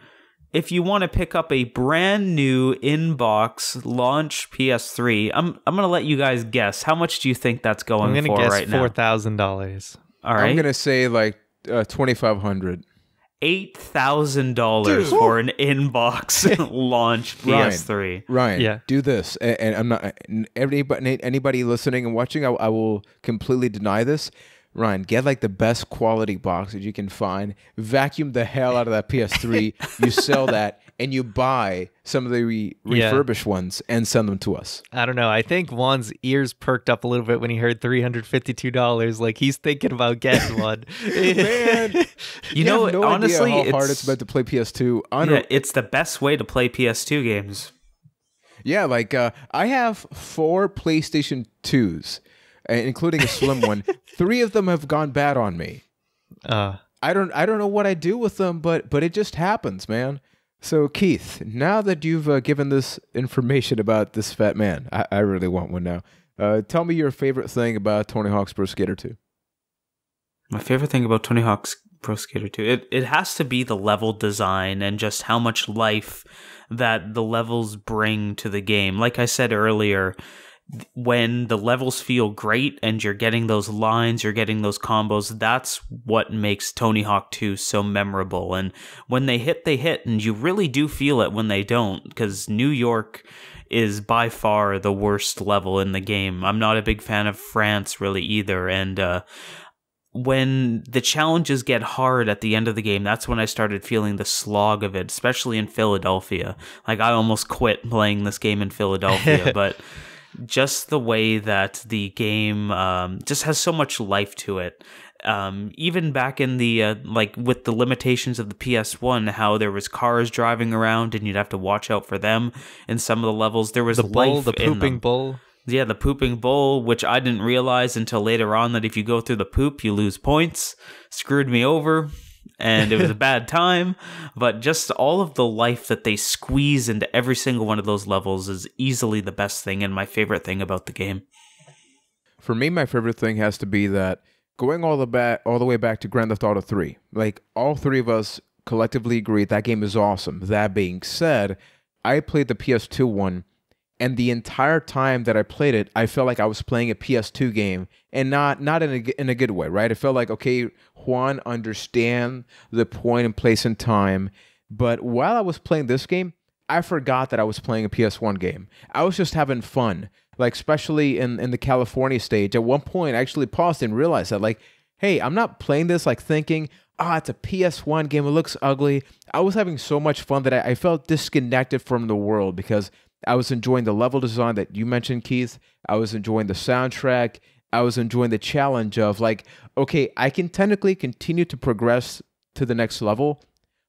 if you want to pick up a brand new in-box launch PS3, I'm going to let you guys guess. How much do you think that's I'm going going to for guess right now? $4,000. All right. I'm gonna say like 2,500. $8,000 for an in-box launch PS3. Ryan, Yeah. do this, and I'm not anybody listening and watching. I will completely deny this. Ryan, get like the best quality box that you can find. Vacuum the hell out of that PS3. You sell that, and you buy some of the refurbished ones and send them to us. I don't know. I think Juan's ears perked up a little bit when he heard $352. Like he's thinking about getting one. Man, You know, have no honestly, idea how hard it's- it's meant to play PS2. Yeah, it's the best way to play PS2 games. Yeah, like I have 4 PlayStation 2s, including a slim one. 3 of them have gone bad on me. I don't know what I do with them, but it just happens, man. So Keith, now that you've given this information about this fat man, I really want one now. Tell me your favorite thing about Tony Hawk's Pro Skater 2. My favorite thing about Tony Hawk's Pro Skater 2, it has to be the level design and just how much life that the levels bring to the game. Like I said earlier, when the levels feel great and you're getting those lines, you're getting those combos, that's what makes Tony Hawk 2 so memorable. And when they hit, and you really do feel it when they don't, because New York is by far the worst level in the game. I'm not a big fan of France really either, and when the challenges get hard at the end of the game, that's when I started feeling the slog of it, especially in Philadelphia. Like, I almost quit playing this game in Philadelphia, but just the way that the game just has so much life to it. Even back in the, like, with the limitations of the PS1, how there was cars driving around and you'd have to watch out for them in some of the levels. There was the bull, life the pooping bull. Yeah, the pooping bull, which I didn't realize until later on that if you go through the poop, you lose points. Screwed me over, and it was a bad time. But just all of the life that they squeeze into every single one of those levels is easily the best thing and my favorite thing about the game. For me, my favorite thing has to be that going all the way back to Grand Theft Auto 3, like all three of us collectively agree that game is awesome. That being said, I played the PS2 one, and the entire time that I played it, I felt like I was playing a PS2 game, and not in a good way, right? It felt like, okay, Juan, understand the point and place and time, but while I was playing this game, I forgot that I was playing a PS1 game. I was just having fun, like especially in the California stage. At one point, I actually paused and realized that, like, hey, I'm not playing this like thinking, it's a PS1 game, it looks ugly. I was having so much fun that I felt disconnected from the world because I was enjoying the level design that you mentioned, Keith. I was enjoying the soundtrack. I was enjoying the challenge of, like, okay, I can technically continue to progress to the next level,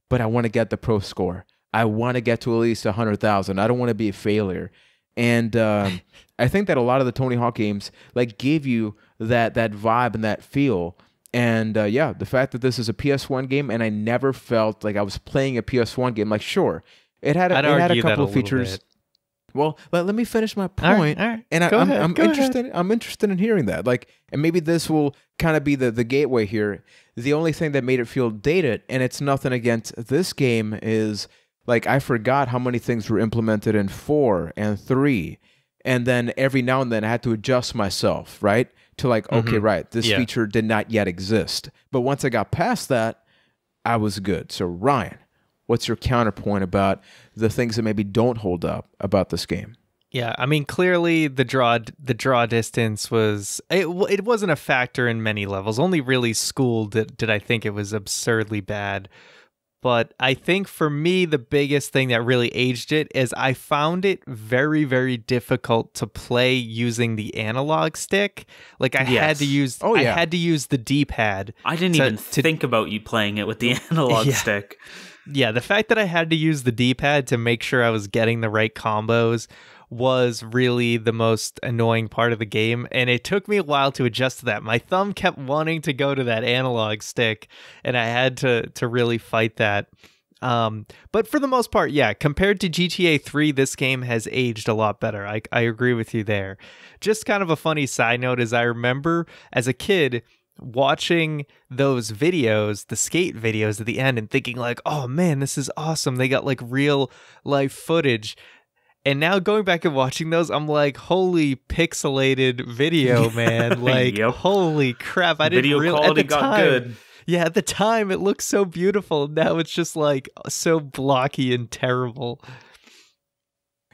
but I want to get the pro score. I want to get to at least 100,000. I don't want to be a failure. And I think that a lot of the Tony Hawk games, like, give you that vibe and that feel. And yeah, the fact that this is a PS1 game and I never felt like I was playing a PS1 game, like, sure, it had a couple of features. Well, let me finish my point. All right. And I'm interested. Ahead. I'm interested in hearing that. Like, and maybe this will kind of be the gateway here. The only thing that made it feel dated, and it's nothing against this game, is like I forgot how many things were implemented in 4 and 3, and then every now and then I had to adjust myself, right, to like, okay, right, this feature did not yet exist. But once I got past that, I was good. So Ryan, what's your counterpoint about the things that maybe don't hold up about this game? Yeah, I mean, clearly the draw distance was it wasn't a factor in many levels. Only really School did I think it was absurdly bad. But I think for me, the biggest thing that really aged it is I found it very, very difficult to play using the analog stick. Like I had to use, I had to use the D-pad. I didn't even think about you playing it with the analog stick. Yeah, the fact that I had to use the D-pad to make sure I was getting the right combos was really the most annoying part of the game, and it took me a while to adjust to that. My thumb kept wanting to go to that analog stick, and I had to really fight that. But for the most part, yeah, compared to GTA 3, this game has aged a lot better. I agree with you there. Just kind of a funny side note is I remember as a kid watching those videos, the skate videos at the end, and thinking like, oh man, this is awesome. They got like real life footage. And now going back and watching those, I'm like, holy pixelated video, man. Like, holy crap. I didn't really, quality at the got good. Yeah, at the time, it looked so beautiful. Now it's just like so blocky and terrible.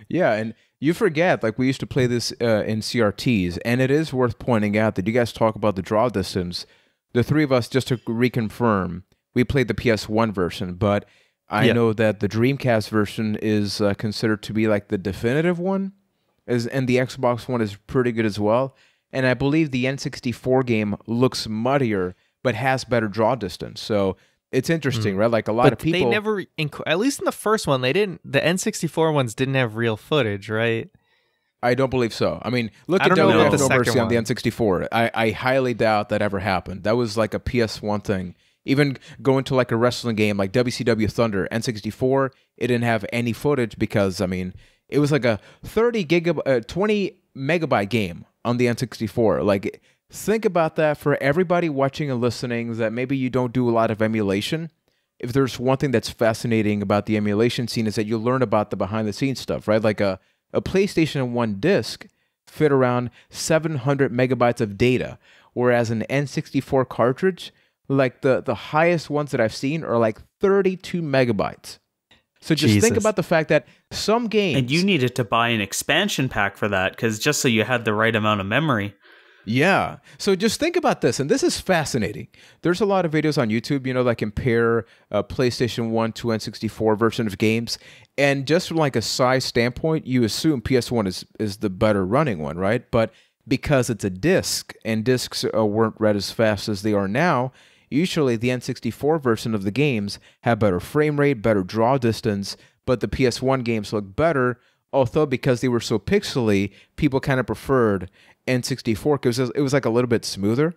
Yeah, and you forget, like, we used to play this in CRTs, and it is worth pointing out that you guys talk about the draw distance. The three of us, just to reconfirm, we played the PS1 version, but I know that the Dreamcast version is considered to be like the definitive one, and the Xbox one is pretty good as well. And I believe the N64 game looks muddier, but has better draw distance. So it's interesting, right? Like a lot of people, they never, at least in the first one, they didn't. The N64 ones didn't have real footage, right? I don't believe so. I mean, look at No Mercy on the N64. I highly doubt that ever happened. That was like a PS1 thing. Even going to like a wrestling game like WCW Thunder, N64, it didn't have any footage because, I mean, it was like a 20 megabyte game on the N64. Like, think about that for everybody watching and listening that maybe you don't do a lot of emulation. If there's one thing that's fascinating about the emulation scene is that you learn about the behind the scenes stuff, right? Like a PlayStation 1 disc fit around 700 megabytes of data, whereas an N64 cartridge, like the highest ones that I've seen are like 32 megabytes. So just think about the fact that some games... And you needed to buy an expansion pack for that, because just so you had the right amount of memory. Yeah. So just think about this, and this is fascinating. There's a lot of videos on YouTube, that compare PlayStation 1 to N64 version of games. And just from like a size standpoint, you assume PS1 is the better running one, right? But because it's a disc, and discs weren't read as fast as they are now, usually the N64 version of the games have better frame rate, better draw distance, but the PS1 games look better, although because they were so pixely, people kind of preferred N64 because it was like a little bit smoother.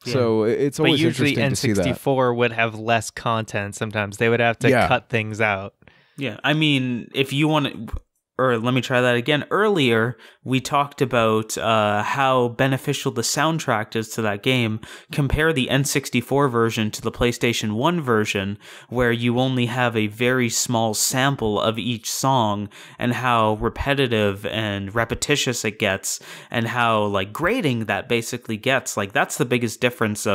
Yeah. So it's always interesting to see that. But usually N64 would have less content sometimes. They would have to cut things out. Yeah, I mean, if you want to... Or let me try that again. Earlier, we talked about how beneficial the soundtrack is to that game. Compare the N64 version to the PlayStation 1 version, where you only have a very small sample of each song, and how repetitive and repetitious it gets, and how like grating that basically gets. Like that's the biggest difference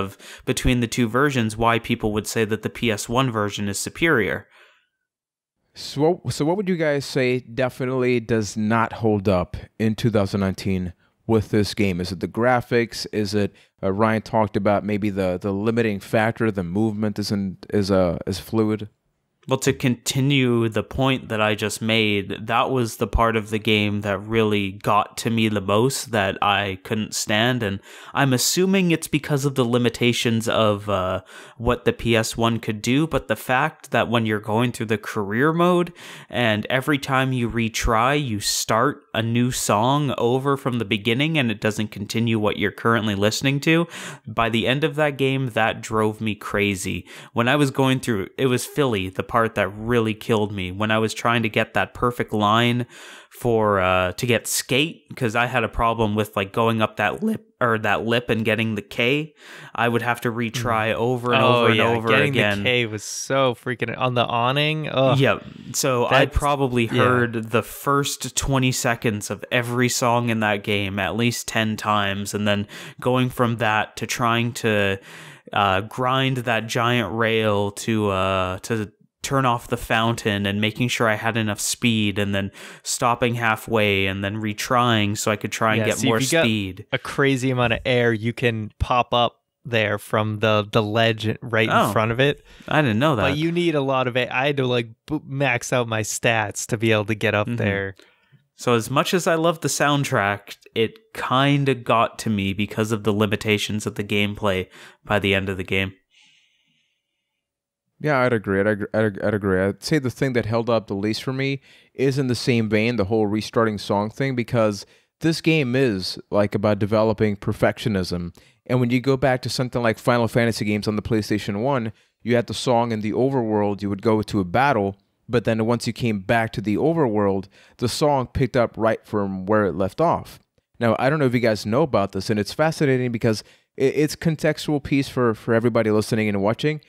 between the two versions, why people would say that the PS1 version is superior. So what would you guys say definitely does not hold up in 2019 with this game? Is it the graphics? Is it Ryan talked about maybe the limiting factor, the movement isn't as fluid? Well, to continue the point that I just made, that was the part of the game that really got to me the most, that I couldn't stand, and I'm assuming it's because of the limitations of what the PS1 could do, but the fact that when you're going through the career mode, and every time you retry, you start a new song over from the beginning, and it doesn't continue what you're currently listening to, by the end of that game, that drove me crazy. When I was going through, it was Philly, the part that really killed me, when I was trying to get that perfect line to get skate, because I had a problem with like going up that lip and getting the K. I would have to retry over and over and over again. Getting the K was so freaking on the awning. Ugh. Yeah, so I probably heard the first 20 seconds of every song in that game at least 10 times, and then going from that to trying to grind that giant rail to turn off the fountain, and making sure I had enough speed, and then stopping halfway and then retrying so I could try and get more speed. A crazy amount of air you can pop up there from the ledge right in front of it. I didn't know that. But you need a lot of air. I had to like max out my stats to be able to get up there. So as much as I love the soundtrack, it kind of got to me because of the limitations of the gameplay by the end of the game. Yeah, I'd agree. I'd agree. I'd say the thing that held up the least for me is in the same vein, the whole restarting song thing, because this game is like about developing perfectionism. And when you go back to something like Final Fantasy games on the PlayStation 1, you had the song in the overworld, you would go to a battle, but then once you came back to the overworld, the song picked up right from where it left off. Now, I don't know if you guys know about this, and it's fascinating because it's contextual piece for everybody listening and watching.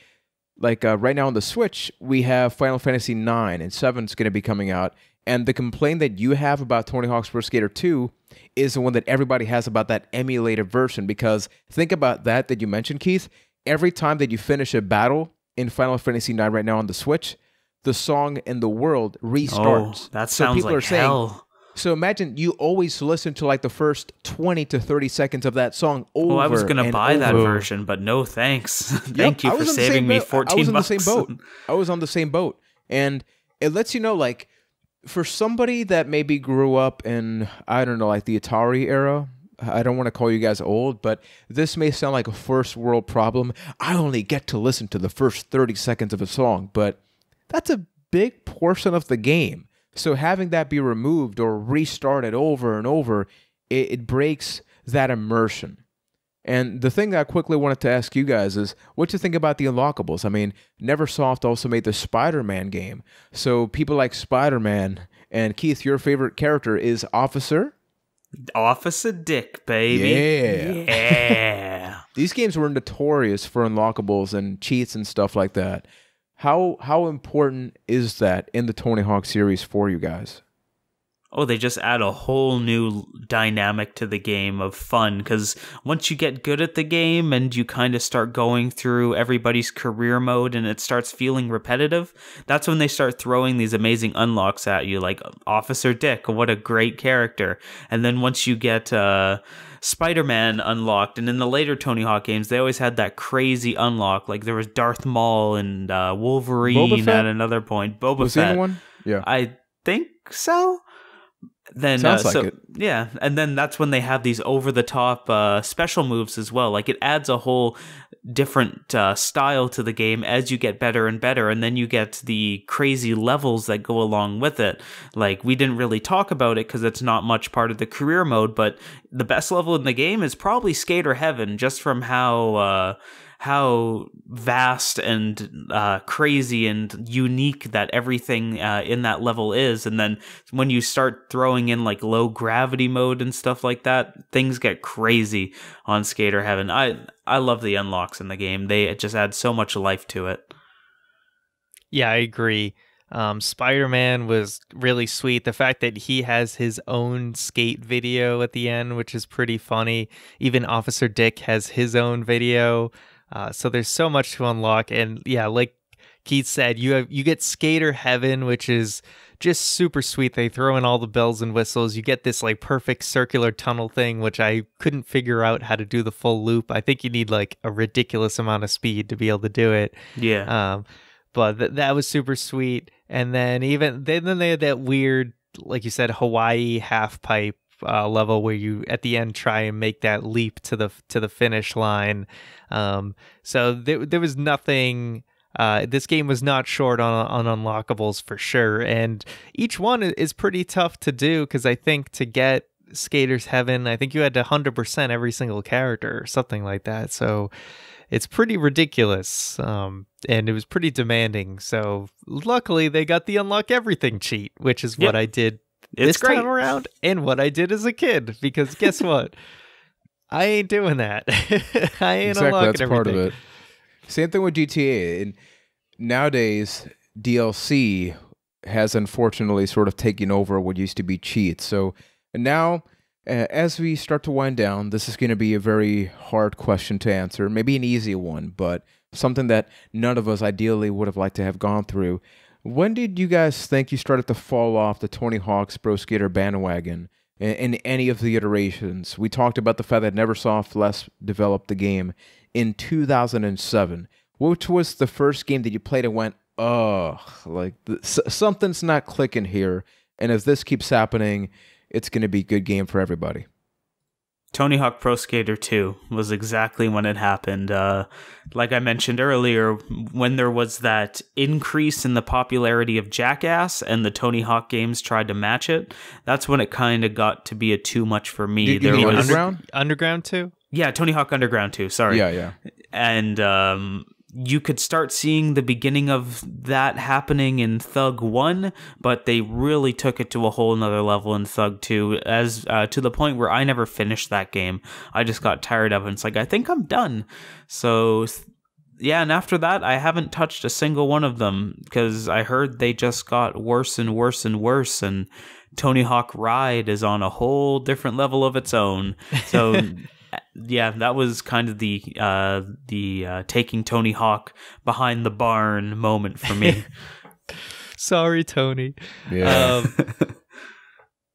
Like right now on the Switch, we have Final Fantasy 9 and 7 is going to be coming out. And the complaint that you have about Tony Hawk's Pro Skater 2 is the one that everybody has about that emulated version. Because think about that you mentioned, Keith. Every time that you finish a battle in Final Fantasy 9 right now on the Switch, the song in the world restarts. Oh, that sounds like hell. So imagine you always listen to like the first 20 to 30 seconds of that song over. Oh, I was going to buy that version, but no thanks. Thank you for saving me 14 bucks. I was on the same boat. I was on the same boat. And it lets you know, like, for somebody that maybe grew up in, I don't know, like the Atari era, I don't want to call you guys old, but this may sound like a first world problem. I only get to listen to the first 30 seconds of a song, but that's a big portion of the game. So having that be removed or restarted over and over, it breaks that immersion. And the thing that I quickly wanted to ask you guys is, what do you think about the unlockables? I mean, Neversoft also made the Spider-Man game. So people like Spider-Man, and Keith, your favorite character is Officer? Officer Dick, baby. Yeah. These games were notorious for unlockables and cheats and stuff like that. How important is that in the Tony Hawk series for you guys? Oh, they just add a whole new dynamic to the game of fun, because once you get good at the game and you kind of start going through everybody's career mode and it starts feeling repetitive, that's when they start throwing these amazing unlocks at you, like Officer Dick, what a great character. And then once you get Spider-Man unlocked, and in the later Tony Hawk games, they always had that crazy unlock, like there was Darth Maul and Wolverine at another point. Boba was Fett. The one? Yeah. I think so. Then sounds like it. Yeah, and then that's when they have these over-the-top special moves as well. Like, it adds a whole different style to the game as you get better and better, and then you get the crazy levels that go along with it. Like, we didn't really talk about it because it's not much part of the career mode, but the best level in the game is probably Skater Heaven, just from how vast and crazy and unique that everything in that level is. And then when you start throwing in like low gravity mode and stuff like that, things get crazy on Skater Heaven. I love the unlocks in the game. They just add so much life to it. Yeah, I agree. Spider-Man was really sweet. The fact that he has his own skate video at the end, which is pretty funny. Even Officer Dick has his own video. So there's so much to unlock, and yeah, like Keith said, you get Skater Heaven, which is just super sweet. They throw in all the bells and whistles. You get this like perfect circular tunnel thing, which I couldn't figure out how to do the full loop. I think you need like a ridiculous amount of speed to be able to do it. Yeah. But that was super sweet. And then then they had that weird, like you said, Hawaii half pipe level where you at the end try and make that leap to the finish line. So there was nothing. This game was not short on unlockables for sure, and each one is pretty tough to do, because I think to get Skater's Heaven, I think you had to 100% every single character or something like that. So it's pretty ridiculous, and it was pretty demanding. So luckily they got the unlock everything cheat, which is what I did this time around, and what I did as a kid, because guess what? I ain't doing that. I ain't unlocking that's everything. Part of it. Same thing with GTA. And nowadays, DLC has unfortunately sort of taken over what used to be cheats. So now, as we start to wind down, this is going to be a very hard question to answer. Maybe an easy one, but something that none of us ideally would have liked to have gone through. When did you guys think you started to fall off the Tony Hawk's Pro Skater bandwagon in any of the iterations? We talked about the fact that Neversoft last developed the game in 2007. Which was the first game that you played and went, ugh, like something's not clicking here. And if this keeps happening, it's going to be a good game for everybody. Tony Hawk Pro Skater 2 was exactly when it happened. Like I mentioned earlier, when there was that increase in the popularity of Jackass and the Tony Hawk games tried to match it, that's when it kind of got to be a too much for me. There was Underground 2? Yeah, Tony Hawk Underground 2, sorry. Yeah. And you could start seeing the beginning of that happening in Thug 1, but they really took it to a whole nother level in Thug 2, as to the point where I never finished that game. I just got tired of it, and it's like, I think I'm done. So, yeah, and after that, I haven't touched a single one of them, because I heard they just got worse and worse and worse, and Tony Hawk Ride is on a whole different level of its own. So... yeah, that was kind of the taking Tony Hawk behind the barn moment for me. Sorry, Tony. Yeah.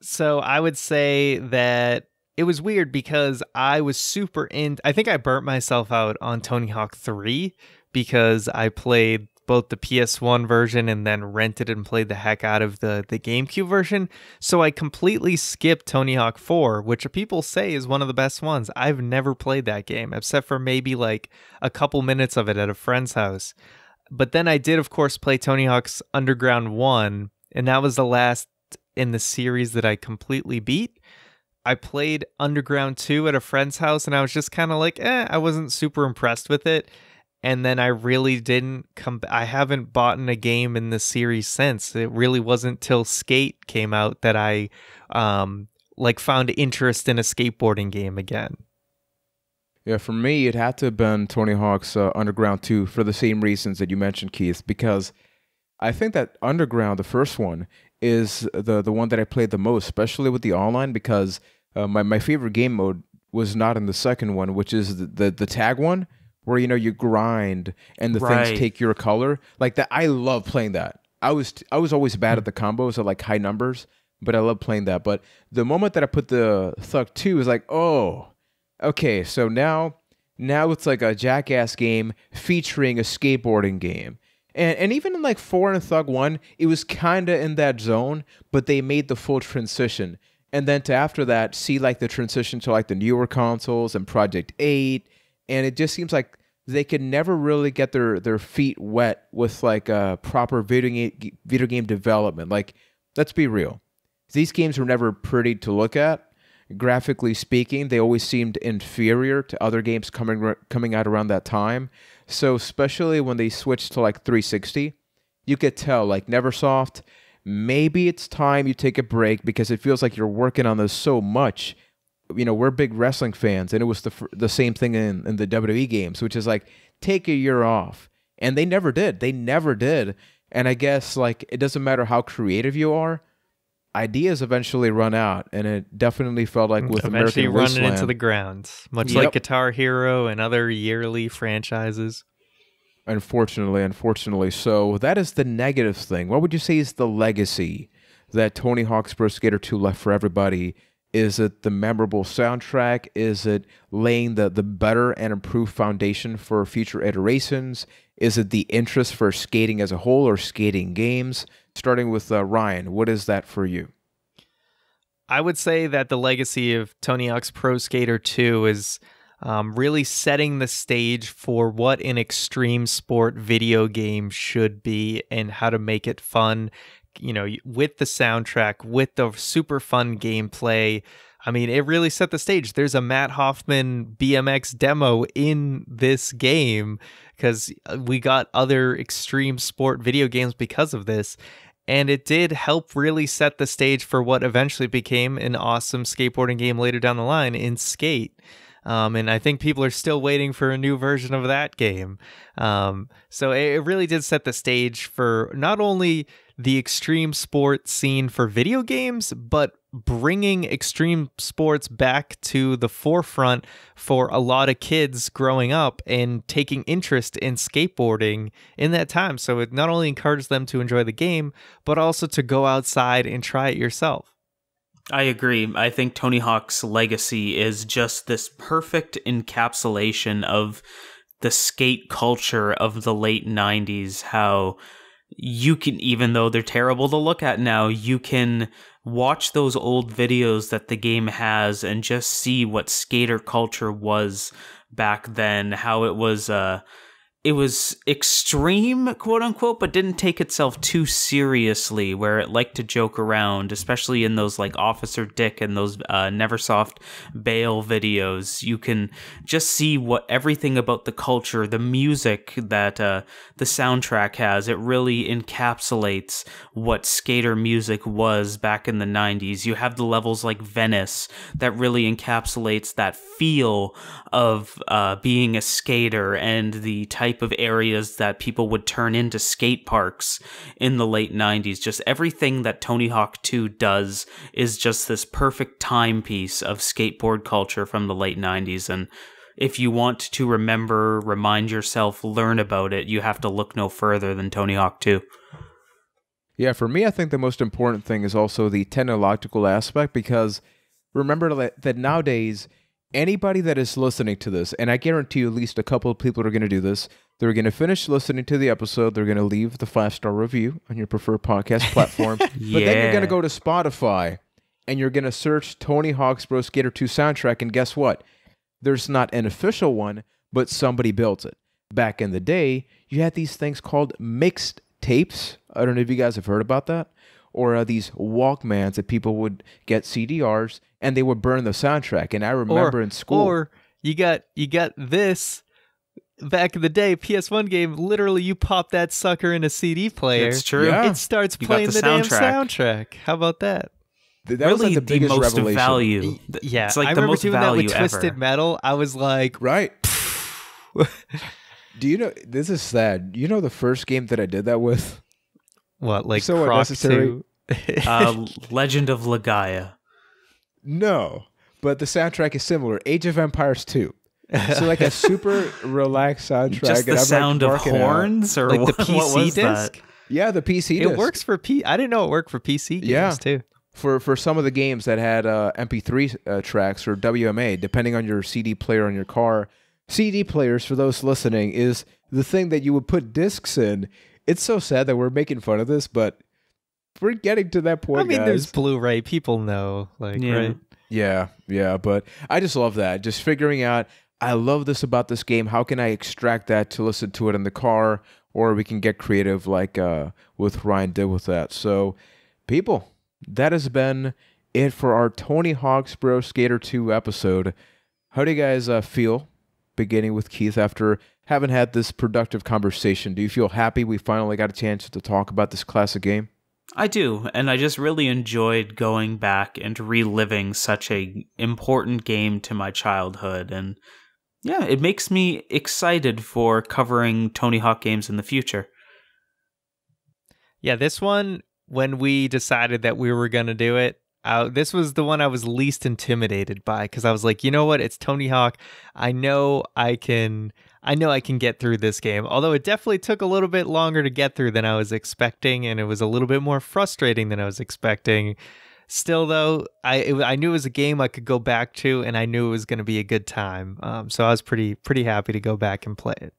So I would say that it was weird because I was super I think I burnt myself out on Tony Hawk 3 because I played both the PS1 version and then rented and played the heck out of the GameCube version. So I completely skipped Tony Hawk 4, which people say is one of the best ones. I've never played that game, except for maybe like a couple minutes of it at a friend's house. But then I did, of course, play Tony Hawk's Underground 1, and that was the last in the series that I completely beat. I played Underground 2 at a friend's house, and I was just kind of like, I wasn't super impressed with it. And then I really didn't I haven't bought a game in the series since. It really wasn't till Skate came out that I found interest in a skateboarding game again. Yeah, for me, it had to have been Tony Hawk's Underground 2 for the same reasons that you mentioned, Keith, because I think that Underground, the first one, is the one that I played the most, especially with the online, because my favorite game mode was not in the second one, which is the tag one, where you grind and the things Right. take your color. Like that, I love playing that. I was always bad at the combos at like high numbers, but I love playing that. But the moment that I put the Thug 2 is like, oh, okay, so now it's like a Jackass game featuring a skateboarding game. And even in like 4 and Thug 1, it was kind of in that zone, but they made the full transition. And then to after that, see like the transition to like the newer consoles and Project 8. And it just seems like they could never really get their feet wet with like proper video game development. Like, let's be real. These games were never pretty to look at. Graphically speaking, they always seemed inferior to other games coming out around that time. So especially when they switched to like 360, you could tell like Neversoft, maybe it's time you take a break because it feels like you're working on this so much. We're big wrestling fans, and it was the same thing in the WWE games, which is like, take a year off. And they never did. They never did. And I guess like it doesn't matter how creative you are, ideas eventually run out, and it definitely felt like with eventually American running Wasteland, into the ground, much Yep. like Guitar Hero and other yearly franchises. Unfortunately. So that is the negative thing. What would you say is the legacy that Tony Hawk's Pro Skater 2 left for everybody? Is it the memorable soundtrack? Is it laying the better and improved foundation for future iterations? Is it the interest for skating as a whole or skating games? Starting with Ryan, what is that for you? I would say that the legacy of Tony Hawk's Pro Skater 2 is really setting the stage for what an extreme sport video game should be and how to make it fun, with the soundtrack, with the super fun gameplay. I mean, it really set the stage. There's a Matt Hoffman BMX demo in this game because we got other extreme sport video games because of this. And it did help really set the stage for what eventually became an awesome skateboarding game later down the line in Skate. And I think people are still waiting for a new version of that game. So it really did set the stage for not only the extreme sport scene for video games, but bringing extreme sports back to the forefront for a lot of kids growing up and taking interest in skateboarding in that time. So it not only encouraged them to enjoy the game, but also to go outside and try it yourself. I agree. I think Tony Hawk's legacy is just this perfect encapsulation of the skate culture of the late 90s, how you can, even though they're terrible to look at now, you can watch those old videos that the game has and just see what skater culture was back then, how it was extreme, quote unquote, but didn't take itself too seriously, where it liked to joke around, especially in those like Officer Dick and those Neversoft bail videos. You can just see what everything about the culture, the music that the soundtrack has. It really encapsulates what skater music was back in the 90s. You have the levels like Venice that really encapsulates that feel of being a skater and the type of areas that people would turn into skate parks in the late 90s. Just everything that Tony Hawk 2 does is just this perfect timepiece of skateboard culture from the late 90s. And if you want to remember, remind yourself, learn about it, you have to look no further than Tony Hawk 2. Yeah, for me, I think the most important thing is also the technological aspect, because remember that nowadays, anybody that is listening to this, and I guarantee you at least a couple of people are going to do this, they're going to finish listening to the episode, they're going to leave the 5-star review on your preferred podcast platform, but then you're going to go to Spotify, and you're going to search Tony Hawk's Pro Skater 2 soundtrack, and guess what? There's not an official one, but somebody built it. Back in the day, you had these things called mixed tapes. I don't know if you guys have heard about that. Or these Walkmans that people would get CDRs and they would burn the soundtrack. And I remember in school. Or you got this back in the day, PS1 game, literally you pop that sucker in a CD player. It's true. Yeah. It starts playing the damn soundtrack. How about that? That really was like the biggest most revelation. value. Yeah, It's like I the remember most doing that with value Twisted ever. Metal. I was like, Right. Do you know, this is sad. You know the first game that I did that with? what, like So Croc unnecessary. 2? Legend of Legaia. No, but the soundtrack is similar. Age of Empires 2. So like a super relaxed soundtrack. Just the sound of horns, or like what, the PC what was disc? that? Yeah, the PC disc. It works for I didn't know it worked for PC games too. For some of the games that had MP3 tracks or WMA, depending on your CD player on your car. CD players, for those listening, is the thing that you would put discs in. It's so sad that we're making fun of this, but we're getting to that point, I mean, guys. there's Blu-ray. People know, right? Yeah, but I just love that. Just figuring out, I love this about this game. How can I extract that to listen to it in the car? Or we can get creative like with Ryan did with that. So, people, that has been it for our Tony Hawk's Pro Skater 2 episode. How do you guys feel, beginning with Keith, after having had this productive conversation? Do you feel happy we finally got a chance to talk about this classic game? I do, and I just really enjoyed going back and reliving such a important game to my childhood, and yeah, it makes me excited for covering Tony Hawk games in the future. Yeah, this one, when we decided that we were going to do it, this was the one I was least intimidated by, because I was like, you know what, it's Tony Hawk. I know I can get through this game, although it definitely took a little bit longer to get through than I was expecting, and it was a little bit more frustrating than I was expecting. Still, though, I knew it was a game I could go back to, and I knew it was going to be a good time. So I was pretty happy to go back and play it.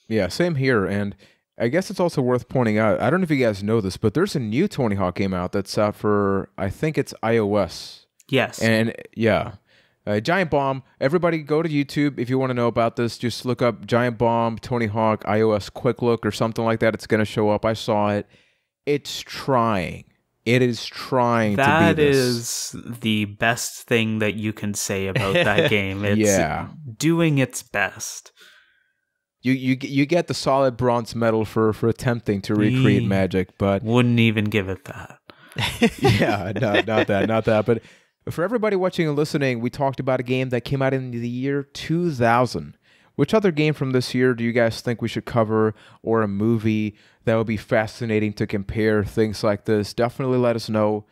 Yeah, same here. And I guess it's also worth pointing out, I don't know if you guys know this, but there's a new Tony Hawk game out that's out for, I think it's iOS. Yes. And yeah, Giant Bomb. Everybody go to YouTube if you want to know about this. Just look up Giant Bomb, Tony Hawk, iOS Quick Look or something like that. It's going to show up. I saw it. It's trying. It is trying to be this. That is the best thing that you can say about that game. It's doing its best. You get the solid bronze medal for attempting to recreate magic, but wouldn't even give it that. Yeah, no, not that. But for everybody watching and listening, we talked about a game that came out in the year 2000. Which other game from this year do you guys think we should cover, or a movie that would be fascinating to compare things like this? Definitely let us know.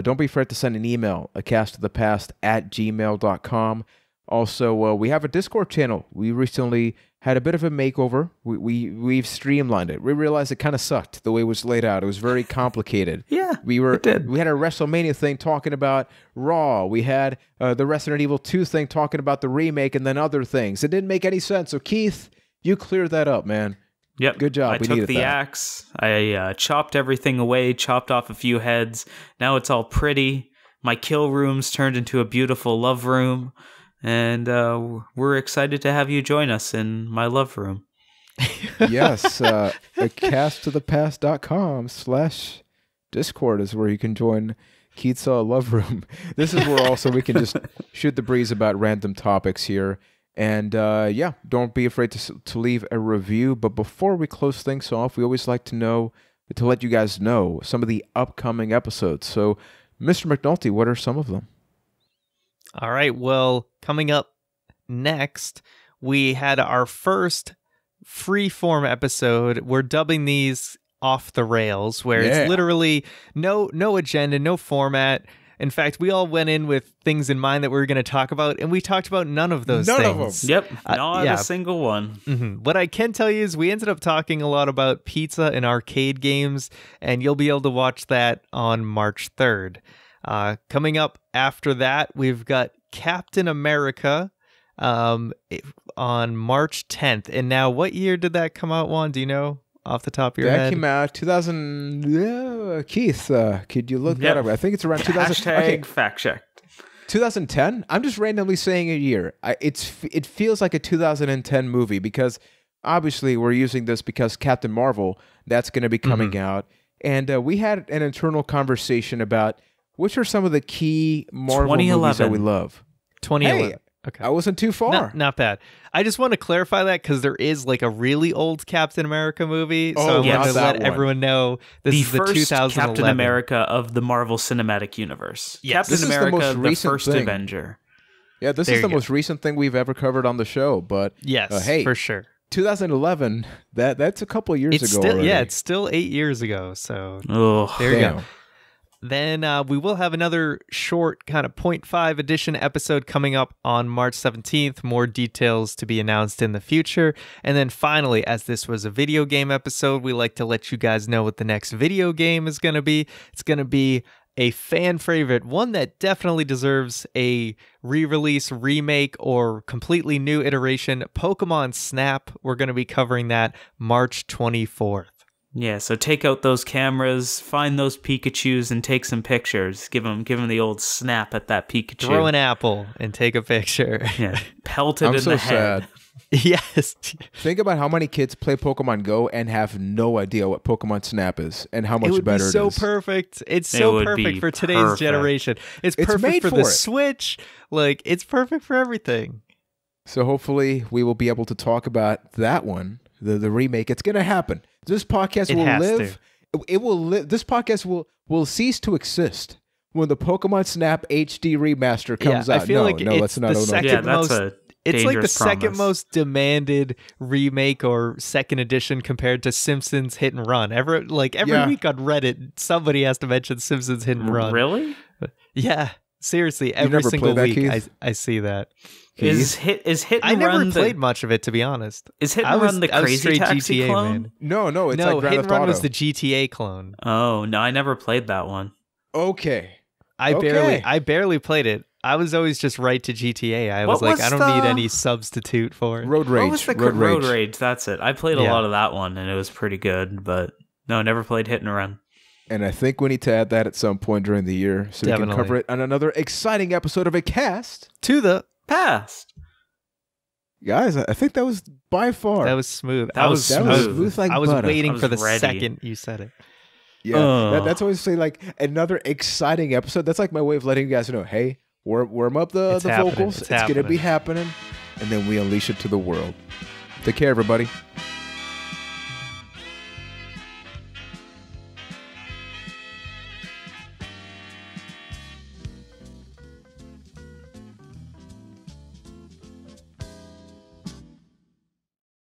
Don't be afraid to send an email, acastofthepast@gmail.com. Also, we have a Discord channel. We recently had a bit of a makeover. We've streamlined it. We realized it kind of sucked the way it was laid out. It was very complicated. Yeah, it did. We had a WrestleMania thing talking about Raw. We had the Resident Evil 2 thing talking about the remake, and then other things. It didn't make any sense. So Keith, you cleared that up, man. Yep. Good job. I took the axe. I chopped everything away, chopped off a few heads. Now it's all pretty. My kill room's turned into a beautiful love room. And we're excited to have you join us in my love room. Yes. acastofthepast.com/Discord is where you can join Keith's love room. This is where also we can just shoot the breeze about random topics here. And yeah, don't be afraid to leave a review. But before we close things off, we always like to let you guys know some of the upcoming episodes. So, Mr. McNulty, what are some of them? All right, well, coming up next, we had our first free-form episode. We're dubbing these Off the Rails, where it's literally no agenda, no format. In fact, we all went in with things in mind that we were going to talk about, and we talked about none of those things. None of them. Yep, not a single one. Mm-hmm. What I can tell you is we ended up talking a lot about pizza and arcade games, and you'll be able to watch that on March 3rd. Coming up after that, we've got Captain America on March 10th. And now, what year did that come out, Juan? Do you know off the top of your head? That came out 2000. Keith, could you look that up? I think it's around 2000. Hashtag fact checked. 2010? I'm just randomly saying a year. It feels like a 2010 movie because obviously we're using this because Captain Marvel, that's going to be coming out. And we had an internal conversation about which are some of the key Marvel movies that we love. 2011. Hey, okay. I wasn't too far. Not bad. I just want to clarify that because there is like a really old Captain America movie. So I want to let everyone know this is the first 2011. Captain America of the Marvel Cinematic Universe. Yes. Captain America, the first Avenger. Yeah, this is the most recent thing we've ever covered on the show. But yes, hey, for sure. 2011, that's a couple of years ago still, already. Yeah, it's still 8 years ago. So there you go. Then we will have another short kind of 0.5 edition episode coming up on March 17th. More details to be announced in the future. And then finally, as this was a video game episode, we like to let you guys know what the next video game is going to be. It's going to be a fan favorite, one that definitely deserves a re-release, remake, or completely new iteration, Pokemon Snap. We're going to be covering that March 24th. Yeah, so take out those cameras, find those Pikachus, and take some pictures. Give them the old snap at that Pikachu. Throw an apple and take a picture. Yeah, pelt it in the head. Sad. Yes. Think about how many kids play Pokemon Go and have no idea what Pokemon Snap is and how much better it is. It would be so perfect. It's so perfect for today's generation. It's perfect for the Switch. Like, it's perfect for everything. So hopefully we will be able to talk about that one, the remake. It's going to happen. This podcast will live. It will live. This podcast will cease to exist when the Pokemon Snap HD remaster comes out. I feel like it's the second most. It's like the second most demanded remake or second edition compared to Simpsons Hit and Run. Every week on Reddit, somebody has to mention Simpsons Hit and Run. Really? Yeah, seriously. Every single week, I see that. Is Hit and Run? I never played much of it, to be honest. Is Hit and Run the Crazy Taxi GTA clone? Man. No, it's like Grand Hit and Theft Run Auto. was the GTA clone. Oh no, I never played that one. Okay. I barely played it. I was always just right to GTA. I was like, I don't need any substitute for it. Road Rage. What was the Road Rage? That's it. I played a lot of that one, and it was pretty good. But no, never played Hit and Run. And I think we need to add that at some point during the year so we can cover it on another exciting episode of A Cast to the Past. Guys, I think that was by far. That was smooth. That was smooth like I was butter. waiting for the second you said it. Yeah, that's always say like another exciting episode. That's like my way of letting you guys know, hey, warm up the vocals. It's going to be happening. And then we unleash it to the world. Take care, everybody.